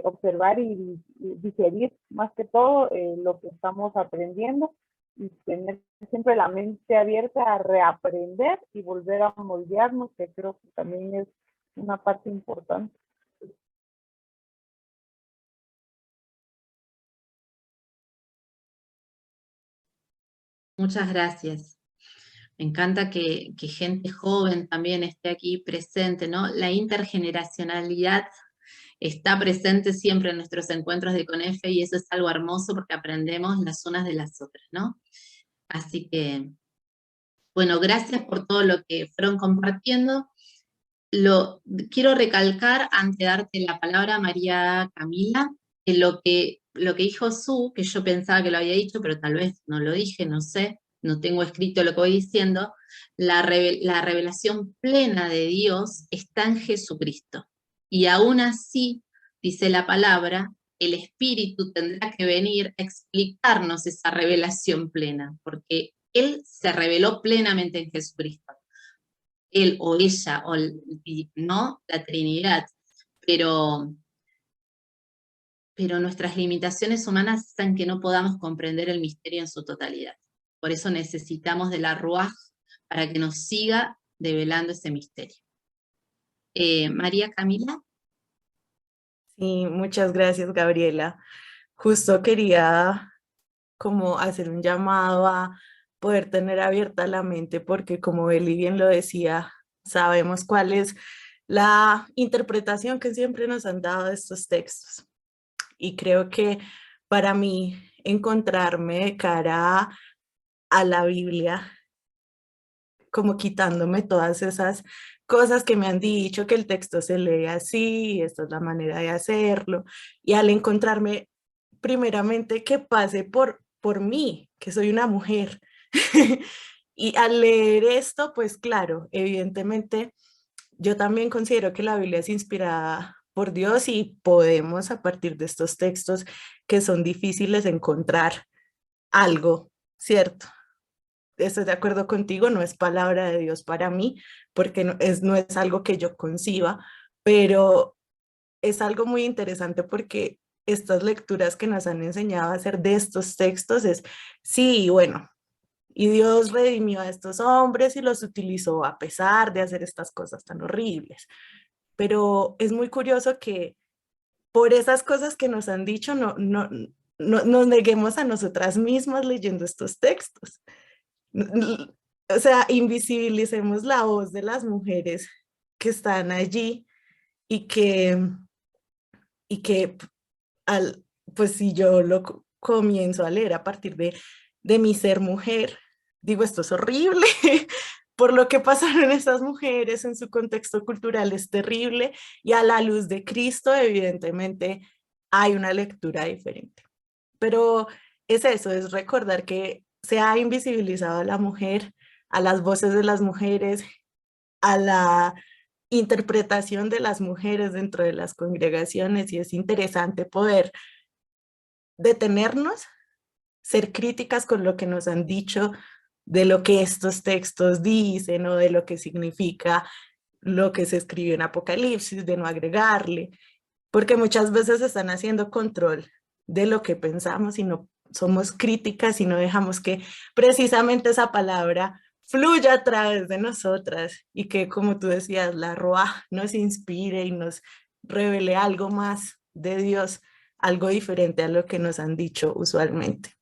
observar y digerir más que todo lo que estamos aprendiendo, y tener siempre la mente abierta a reaprender y volver a moldearnos, que creo que también es una parte importante. Muchas gracias. Me encanta que gente joven también esté aquí presente, ¿no? La intergeneracionalidad está presente siempre en nuestros encuentros de CONEFE y eso es algo hermoso porque aprendemos las unas de las otras, ¿no? Así que, bueno, gracias por todo lo que fueron compartiendo. Quiero recalcar, antes de darte la palabra, María Camila, que lo que lo que dijo Su, que yo pensaba que lo había dicho, pero tal vez no lo dije, no sé, no tengo escrito lo que voy diciendo, la revelación plena de Dios está en Jesucristo. Y aún así, dice la palabra, el Espíritu tendrá que venir a explicarnos esa revelación plena, porque Él se reveló plenamente en Jesucristo. Él o ella, no la Trinidad, pero nuestras limitaciones humanas hacen que no podamos comprender el misterio en su totalidad. Por eso necesitamos de la Ruaj para que nos siga develando ese misterio. María Camila. Sí, muchas gracias, Gabriela. Justo quería como hacer un llamado a poder tener abierta la mente, porque como Eli bien lo decía, sabemos cuál es la interpretación que siempre nos han dado de estos textos. Y creo que para mí encontrarme de cara a la Biblia, como quitándome todas esas cosas que me han dicho, que el texto se lee así, esta es la manera de hacerlo, y al encontrarme primeramente que pase por mí, que soy una mujer, y al leer esto, pues claro, evidentemente yo también considero que la Biblia es inspirada por Dios y podemos a partir de estos textos que son difíciles encontrar algo, ¿cierto? Estoy de acuerdo contigo, no es palabra de Dios para mí, porque no es algo que yo conciba, pero es algo muy interesante porque estas lecturas que nos han enseñado a hacer de estos textos es, sí, bueno, y Dios redimió a estos hombres y los utilizó a pesar de hacer estas cosas tan horribles. Pero es muy curioso que por esas cosas que nos han dicho no nos neguemos a nosotras mismas leyendo estos textos. O sea, invisibilicemos la voz de las mujeres que están allí y que pues si yo lo comienzo a leer a partir de mi ser mujer, digo, esto es horrible, por lo que pasaron esas mujeres en su contexto cultural es terrible, y a la luz de Cristo, evidentemente, hay una lectura diferente. Pero es eso, es recordar que se ha invisibilizado a la mujer, a las voces de las mujeres, a la interpretación de las mujeres dentro de las congregaciones, y es interesante poder detenernos, ser críticas con lo que nos han dicho de lo que estos textos dicen o de lo que significa lo que se escribió en Apocalipsis, de no agregarle, porque muchas veces están haciendo control de lo que pensamos y no somos críticas y no dejamos que precisamente esa palabra fluya a través de nosotras y que, como tú decías, la Ruaj nos inspire y nos revele algo más de Dios, algo diferente a lo que nos han dicho usualmente.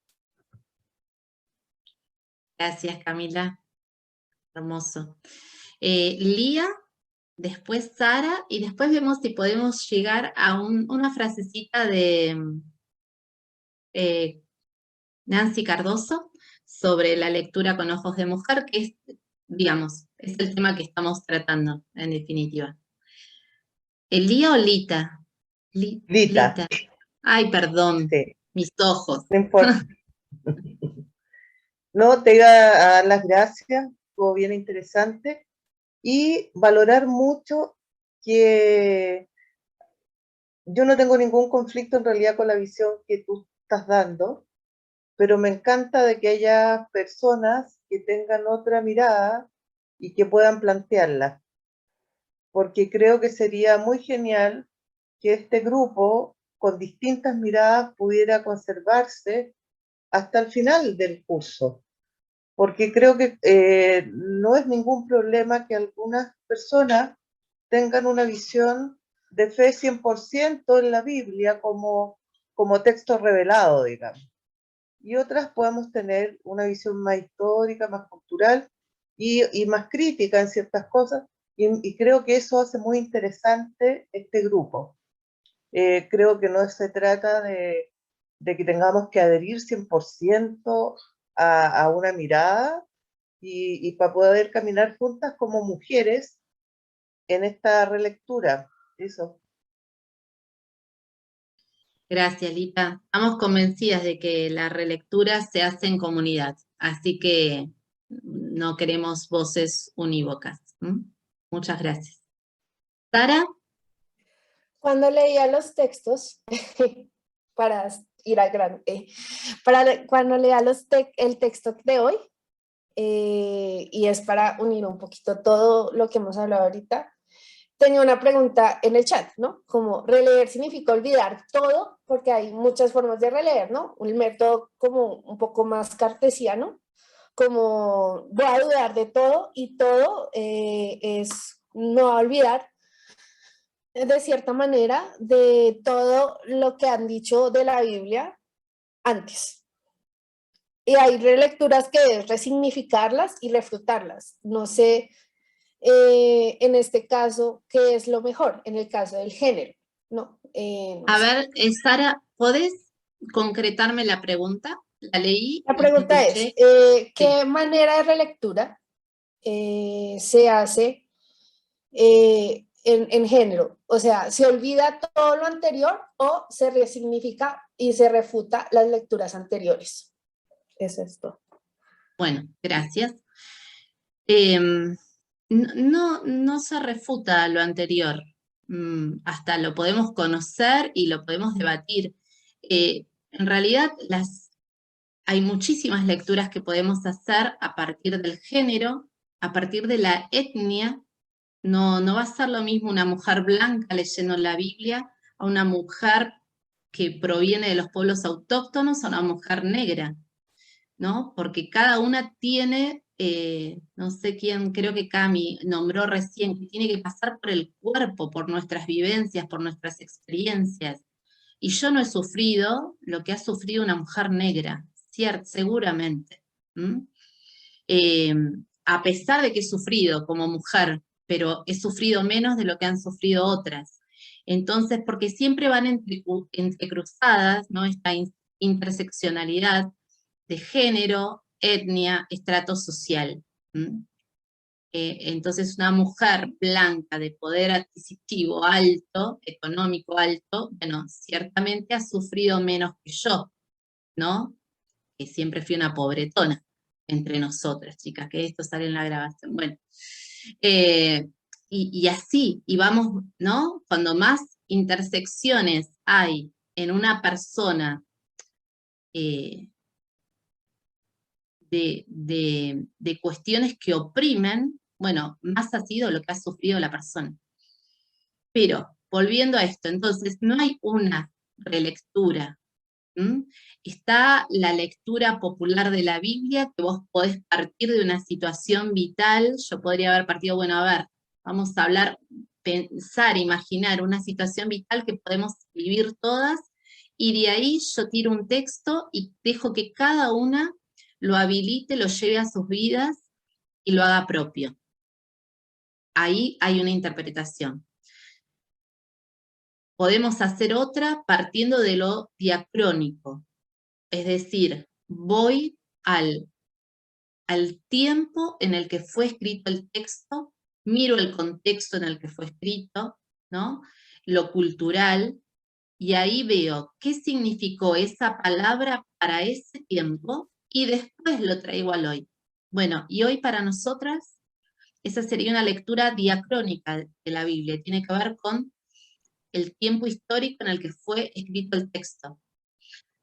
Gracias, Camila. Hermoso. Lía, después Sara, y después vemos si podemos llegar a una frasecita de Nancy Cardoso sobre la lectura con ojos de mujer, que es, digamos, es el tema que estamos tratando, en definitiva. ¿Lía o Lita? Lita. Lita. Ay, perdón, Sí. mis ojos. No importa. No, te iba a dar las gracias, estuvo bien interesante, y valorar mucho que yo no tengo ningún conflicto en realidad con la visión que tú estás dando, pero me encanta de que haya personas que tengan otra mirada y que puedan plantearla, porque creo que sería muy genial que este grupo con distintas miradas pudiera conservarse hasta el final del curso, porque creo que no es ningún problema que algunas personas tengan una visión de fe 100% en la Biblia como texto revelado, digamos. Y otras podemos tener una visión más histórica, más cultural y más crítica en ciertas cosas. Y creo que eso hace muy interesante este grupo. Creo que no se trata de que tengamos que adherir 100% a una mirada y para poder caminar juntas como mujeres en esta relectura. Eso. Gracias, Lita. Estamos convencidas de que la relectura se hace en comunidad, así que no queremos voces unívocas. Muchas gracias. Sara. Cuando leía los textos, para ir al grano, cuando leía el texto de hoy, y es para unir un poquito todo lo que hemos hablado ahorita, tenía una pregunta en el chat, ¿no? Como releer significa olvidar todo, porque hay muchas formas de releer, ¿no? Un método como un poco más cartesiano, como voy a dudar de todo y todo es no olvidar de cierta manera de todo lo que han dicho de la Biblia antes. Y hay relecturas que es resignificarlas y refutarlas. No sé, en este caso, ¿qué es lo mejor? En el caso del género, ¿no? No A sé. ver, Sara, ¿podés concretarme la pregunta? La leí. La y te pregunta escuché. es, ¿qué manera de relectura se hace en género? O sea, ¿se olvida todo lo anterior o se resignifica y se refuta las lecturas anteriores? Es esto. Bueno, gracias. No se refuta lo anterior. Hasta lo podemos conocer y lo podemos debatir. En realidad, hay muchísimas lecturas que podemos hacer a partir del género, a partir de la etnia. No va a ser lo mismo una mujer blanca leyendo la Biblia a una mujer que proviene de los pueblos autóctonos a una mujer negra, ¿no? Porque cada una tiene, no sé quién, creo que Cami nombró recién, que tiene que pasar por el cuerpo, por nuestras vivencias, por nuestras experiencias. Y yo no he sufrido lo que ha sufrido una mujer negra, seguramente. A pesar de que he sufrido como mujer, pero he sufrido menos de lo que han sufrido otras. Entonces, porque siempre van entrecruzadas, ¿no? Esta interseccionalidad de género, etnia, estrato social. Entonces, una mujer blanca de poder adquisitivo alto, económico alto, bueno, ciertamente ha sufrido menos que yo, ¿no? Que siempre fui una pobretona entre nosotras, chicas, que esto sale en la grabación. Bueno, y así, y vamos, ¿no? Cuando más intersecciones hay en una persona de cuestiones que oprimen, bueno, más ha sido lo que ha sufrido la persona. Pero, volviendo a esto, entonces, no hay una relectura. Está la lectura popular de la Biblia, que vos podés partir de una situación vital. Yo podría haber partido, bueno, a ver, vamos a hablar, pensar, imaginar una situación vital que podemos vivir todas, y de ahí yo tiro un texto y dejo que cada una lo habilite, lo lleve a sus vidas y lo haga propio. Ahí hay una interpretación. Podemos hacer otra partiendo de lo diacrónico, es decir, voy al tiempo en el que fue escrito el texto, miro el contexto en el que fue escrito, ¿no? Lo cultural, y ahí veo qué significó esa palabra para ese tiempo, y después lo traigo al hoy. Bueno, y hoy para nosotras, esa sería una lectura diacrónica de la Biblia, tiene que ver con el tiempo histórico en el que fue escrito el texto.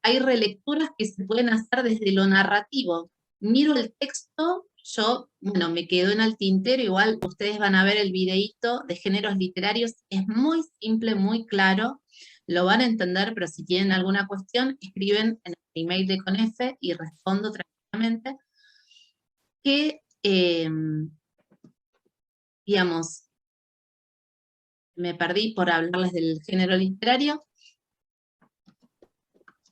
Hay relecturas que se pueden hacer desde lo narrativo. Miro el texto, yo, bueno, me quedo en el tintero, igual ustedes van a ver el videíto de géneros literarios, es muy simple, muy claro, lo van a entender, pero si tienen alguna cuestión, escriben en el email de Conef y respondo tranquilamente, que, digamos, me perdí por hablarles del género literario.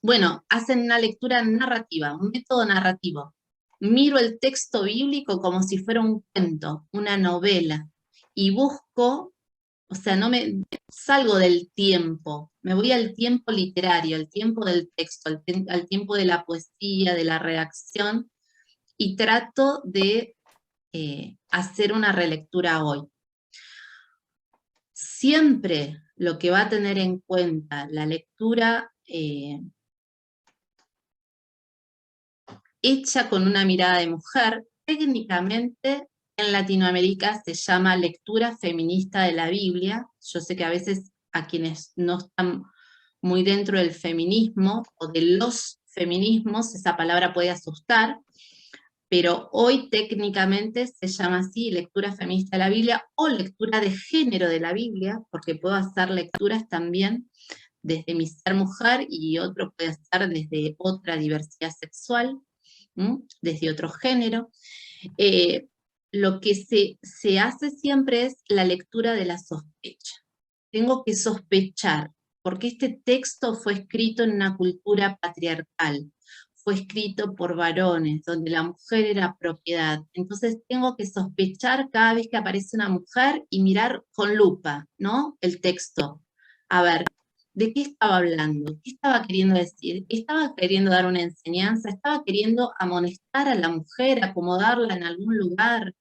Bueno, hacen una lectura narrativa, un método narrativo. Miro el texto bíblico como si fuera un cuento, una novela, y busco, o sea, no me salgo del tiempo, me voy al tiempo literario, al tiempo del texto, al tiempo de la poesía, de la redacción, y trato de hacer una relectura hoy. Siempre lo que va a tener en cuenta la lectura hecha con una mirada de mujer. Técnicamente en Latinoamérica se llama lectura feminista de la Biblia. Yo sé que a veces a quienes no están muy dentro del feminismo o de los feminismos, esa palabra puede asustar, pero hoy técnicamente se llama así, lectura feminista de la Biblia o lectura de género de la Biblia, porque puedo hacer lecturas también desde mi ser mujer y otro puede ser desde otra diversidad sexual, desde otro género. Lo que se hace siempre es la lectura de la sospecha. Tengo que sospechar, porque este texto fue escrito en una cultura patriarcal, fue escrito por varones, donde la mujer era propiedad. Entonces tengo que sospechar cada vez que aparece una mujer y mirar con lupa, ¿no? El texto. A ver, ¿de qué estaba hablando? ¿Qué estaba queriendo decir? ¿Estaba queriendo dar una enseñanza? ¿Estaba queriendo amonestar a la mujer, acomodarla en algún lugar?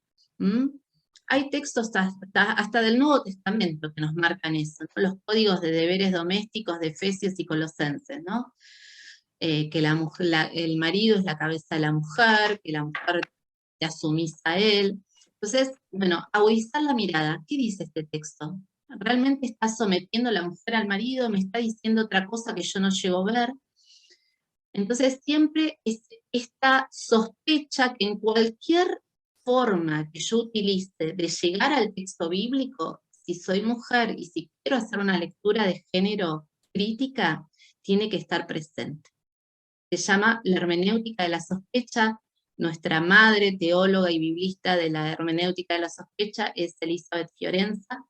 Hay textos hasta del Nuevo Testamento que nos marcan eso, ¿no? Los códigos de deberes domésticos de Efesios y Colosenses, ¿no? Que el marido es la cabeza de la mujer, que la mujer te asumís a él. Entonces, bueno, agudizar la mirada. ¿Qué dice este texto? ¿Realmente está sometiendo a la mujer al marido? ¿Me está diciendo otra cosa que yo no llego a ver? Entonces siempre es esta sospecha que en cualquier forma que yo utilice de llegar al texto bíblico, si soy mujer y si quiero hacer una lectura de género crítica, tiene que estar presente. Se llama la hermenéutica de la sospecha. Nuestra madre, teóloga y biblista de la hermenéutica de la sospecha es Elizabeth Fiorenza.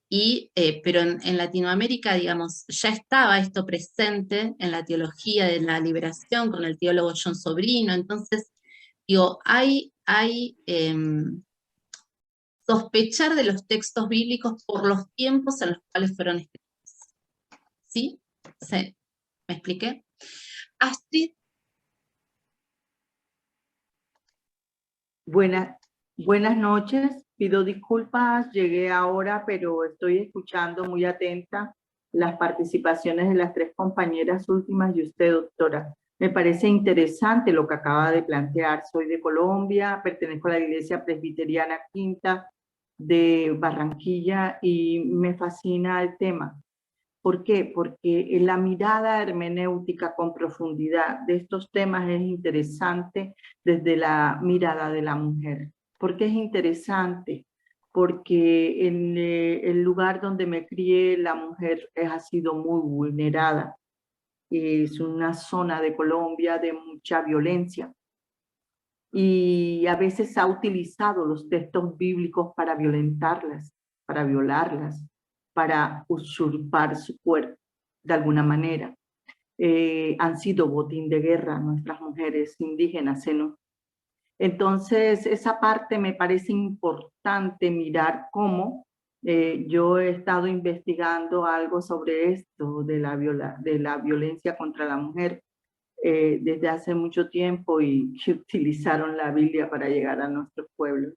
Pero en Latinoamérica, digamos, ya estaba esto presente en la teología de la liberación con el teólogo John Sobrino. Entonces, digo, hay sospechar de los textos bíblicos por los tiempos en los cuales fueron escritos. ¿Sí? ¿Sí? ¿Me expliqué? Astrid. Buenas noches, pido disculpas, llegué ahora, pero estoy escuchando muy atenta las participaciones de las tres compañeras últimas y usted, doctora. Me parece interesante lo que acaba de plantear. Soy de Colombia, pertenezco a la Iglesia Presbiteriana Quinta de Barranquilla y me fascina el tema. ¿Por qué? Porque la mirada hermenéutica con profundidad de estos temas es interesante desde la mirada de la mujer. ¿Por qué es interesante? Porque en el lugar donde me crié la mujer ha sido muy vulnerada. Es una zona de Colombia de mucha violencia. Y a veces ha utilizado los textos bíblicos para violentarlas, para violarlas, para usurpar su cuerpo de alguna manera. Han sido botín de guerra nuestras mujeres indígenas, ¿no? Entonces, esa parte me parece importante mirar cómo yo he estado investigando algo sobre esto de la violencia contra la mujer desde hace mucho tiempo y que utilizaron la Biblia para llegar a nuestros pueblos.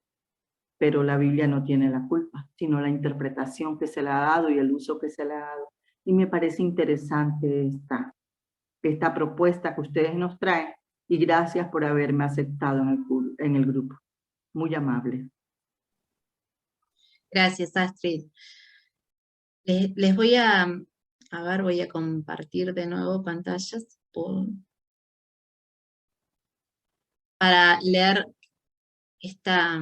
Pero la Biblia no tiene la culpa, sino la interpretación que se le ha dado y el uso que se le ha dado. Y me parece interesante esta propuesta que ustedes nos traen y gracias por haberme aceptado en el grupo. Muy amable. Gracias, Astrid. Les voy a ver, voy a compartir de nuevo pantallas para leer esta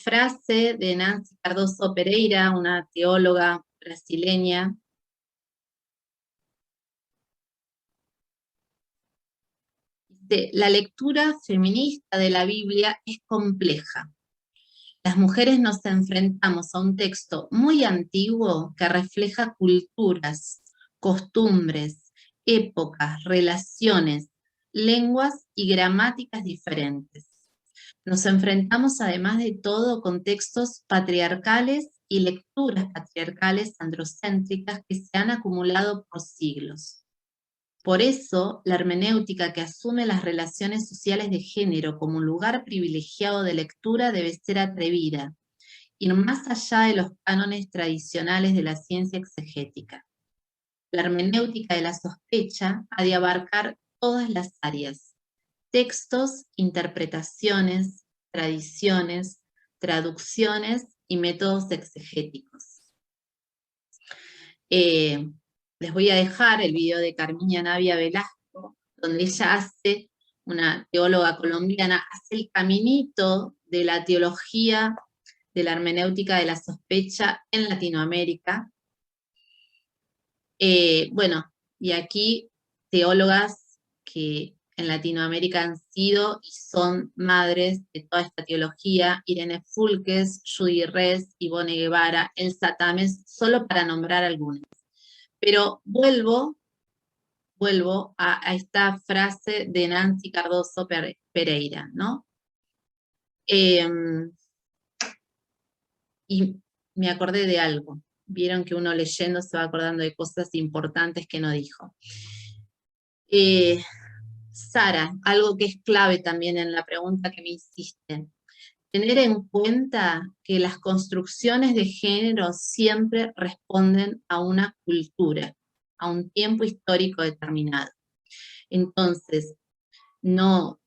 frase de Nancy Cardoso Pereira, una teóloga brasileña. Dice: la lectura feminista de la Biblia es compleja. Las mujeres nos enfrentamos a un texto muy antiguo que refleja culturas, costumbres, épocas, relaciones, lenguas y gramáticas diferentes. Nos enfrentamos además de todo con textos patriarcales y lecturas patriarcales androcéntricas que se han acumulado por siglos. Por eso, la hermenéutica que asume las relaciones sociales de género como un lugar privilegiado de lectura debe ser atrevida ir más allá de los cánones tradicionales de la ciencia exegética. La hermenéutica de la sospecha ha de abarcar todas las áreas: textos, interpretaciones, tradiciones, traducciones y métodos exegéticos. Les voy a dejar el video de Carmiña Navia Velasco, donde ella hace, una teóloga colombiana, hace el caminito de la teología de la hermenéutica de la sospecha en Latinoamérica. Bueno, y aquí teólogas que en Latinoamérica han sido y son madres de toda esta teología: Irene Fulques, Judy Res, Ivone Guevara, Elsa Tames, solo para nombrar algunas. Pero vuelvo a esta frase de Nancy Cardoso Pereira, ¿no? Y me acordé de algo. Vieron que uno leyendo se va acordando de cosas importantes que no dijo. Sara, algo que es clave también en la pregunta que me hiciste: tener en cuenta que las construcciones de género siempre responden a una cultura, a un tiempo histórico determinado. Entonces, no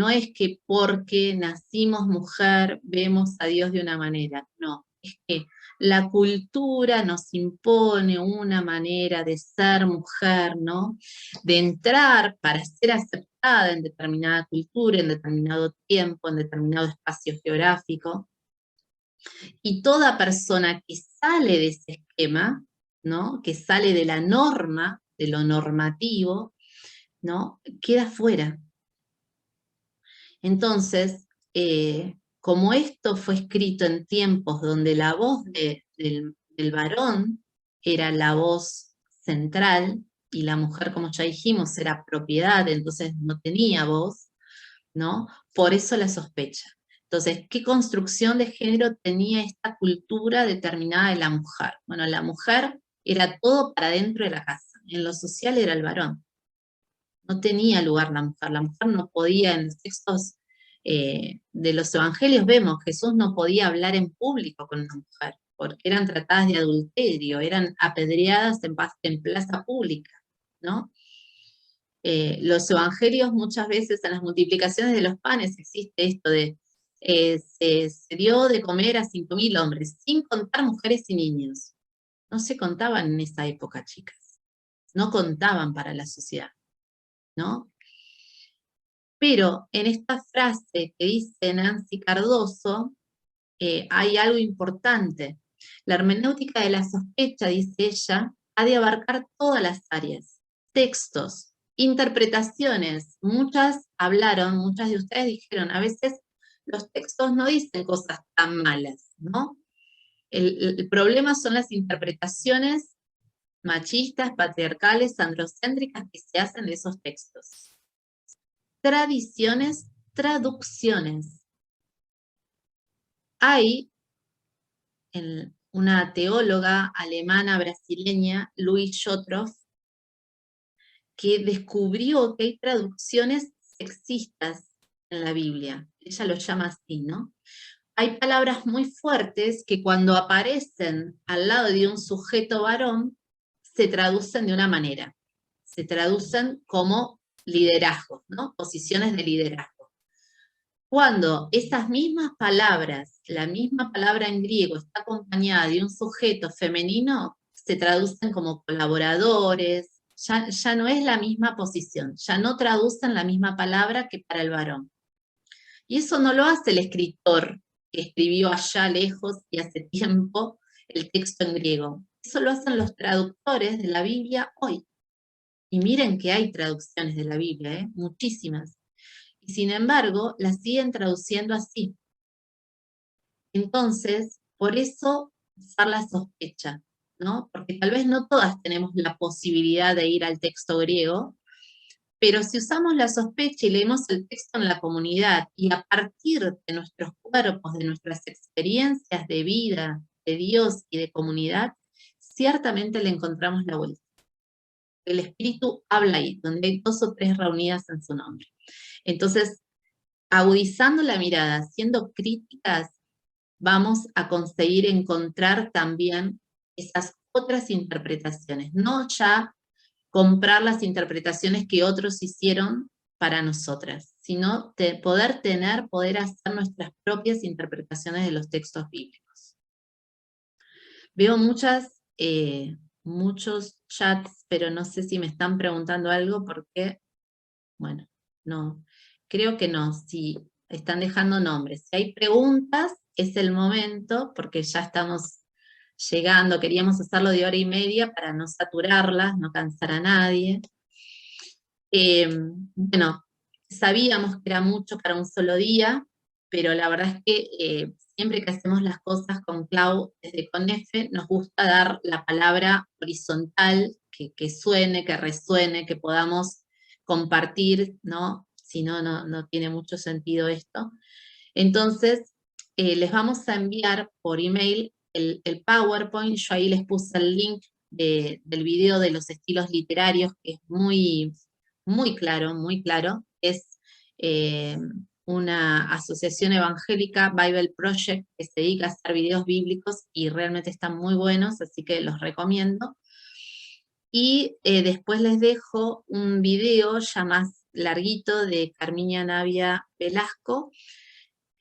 es que porque nacimos mujer vemos a Dios de una manera, no, es que la cultura nos impone una manera de ser mujer, ¿no? De entrar para ser aceptada en determinada cultura, en determinado tiempo, en determinado espacio geográfico. Y toda persona que sale de ese esquema, ¿no? Que sale de la norma, de lo normativo, ¿no? Queda fuera. Entonces, como esto fue escrito en tiempos donde la voz del varón era la voz central, y la mujer, como ya dijimos, era propiedad, entonces no tenía voz, ¿no? Por eso la sospecha. Entonces, ¿qué construcción de género tenía esta cultura determinada de la mujer? Bueno, la mujer era todo para dentro de la casa, en lo social era el varón. No tenía lugar la mujer no podía, en los textos de los evangelios vemos, Jesús no podía hablar en público con una mujer, porque eran tratadas de adulterio, eran apedreadas en plaza pública, ¿no? Los evangelios muchas veces en las multiplicaciones de los panes existe esto de se dio de comer a 5.000 hombres, sin contar mujeres y niños. No se contaban en esa época, chicas. No contaban para la sociedad, ¿no? Pero en esta frase que dice Nancy Cardoso, hay algo importante. La hermenéutica de la sospecha, dice ella, ha de abarcar todas las áreas: textos, interpretaciones. Muchas de ustedes dijeron, a veces los textos no dicen cosas tan malas, ¿no? El problema son las interpretaciones machistas, patriarcales, androcéntricas que se hacen de esos textos. Tradiciones, traducciones. Hay una teóloga alemana brasileña, Louise Schotroff, que descubrió que hay traducciones sexistas en la Biblia. Ella lo llama así, ¿no? Hay palabras muy fuertes que cuando aparecen al lado de un sujeto varón, se traducen de una manera. Se traducen como liderazgo, ¿no? Posiciones de liderazgo. Cuando esas mismas palabras, la misma palabra en griego está acompañada de un sujeto femenino, se traducen como colaboradores, ya no es la misma posición, ya no traducen la misma palabra que para el varón. Y eso no lo hace el escritor que escribió allá lejos y hace tiempo el texto en griego. Eso lo hacen los traductores de la Biblia hoy. Y miren que hay traducciones de la Biblia, muchísimas. Y sin embargo, las siguen traduciendo así. Entonces, por eso usar la sospecha, ¿no? Porque tal vez no todas tenemos la posibilidad de ir al texto griego, pero si usamos la sospecha y leemos el texto en la comunidad, y a partir de nuestros cuerpos, de nuestras experiencias de vida, de Dios y de comunidad, ciertamente le encontramos la vuelta. El Espíritu habla ahí, donde hay 2 o 3 reunidas en su nombre. Entonces, agudizando la mirada, siendo críticas, vamos a conseguir encontrar también esas otras interpretaciones, no ya comprar las interpretaciones que otros hicieron para nosotras, sino poder hacer nuestras propias interpretaciones de los textos bíblicos. Veo muchos chats, pero no sé si me están preguntando algo porque, bueno, no, creo que no, si están dejando nombres. Si hay preguntas, es el momento, porque ya estamos llegando, queríamos hacerlo de 1:30 para no saturarlas, no cansar a nadie. Bueno, sabíamos que era mucho para un solo día, pero la verdad es que siempre que hacemos las cosas con Clau, desde CONEFE, nos gusta dar la palabra horizontal, que suene, que resuene, que podamos compartir, ¿no? Si no, no tiene mucho sentido esto. Entonces, les vamos a enviar por email el PowerPoint. Yo ahí les puse el link del video de los estilos literarios, que es muy claro, muy claro. Es una asociación evangélica, Bible Project, que se dedica a hacer videos bíblicos y realmente están muy buenos, así que los recomiendo. Y después les dejo un video ya más larguito de Carmiña Navia Velasco,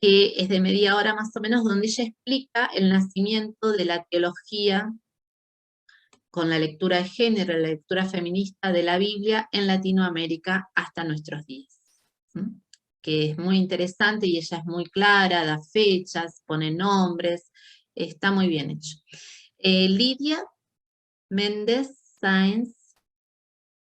que es de media hora más o menos, donde ella explica el nacimiento de la teología con la lectura de género, la lectura feminista de la Biblia en Latinoamérica hasta nuestros días. Que es muy interesante y ella es muy clara, da fechas, pone nombres, está muy bien hecho. Lidia Méndez Sáenz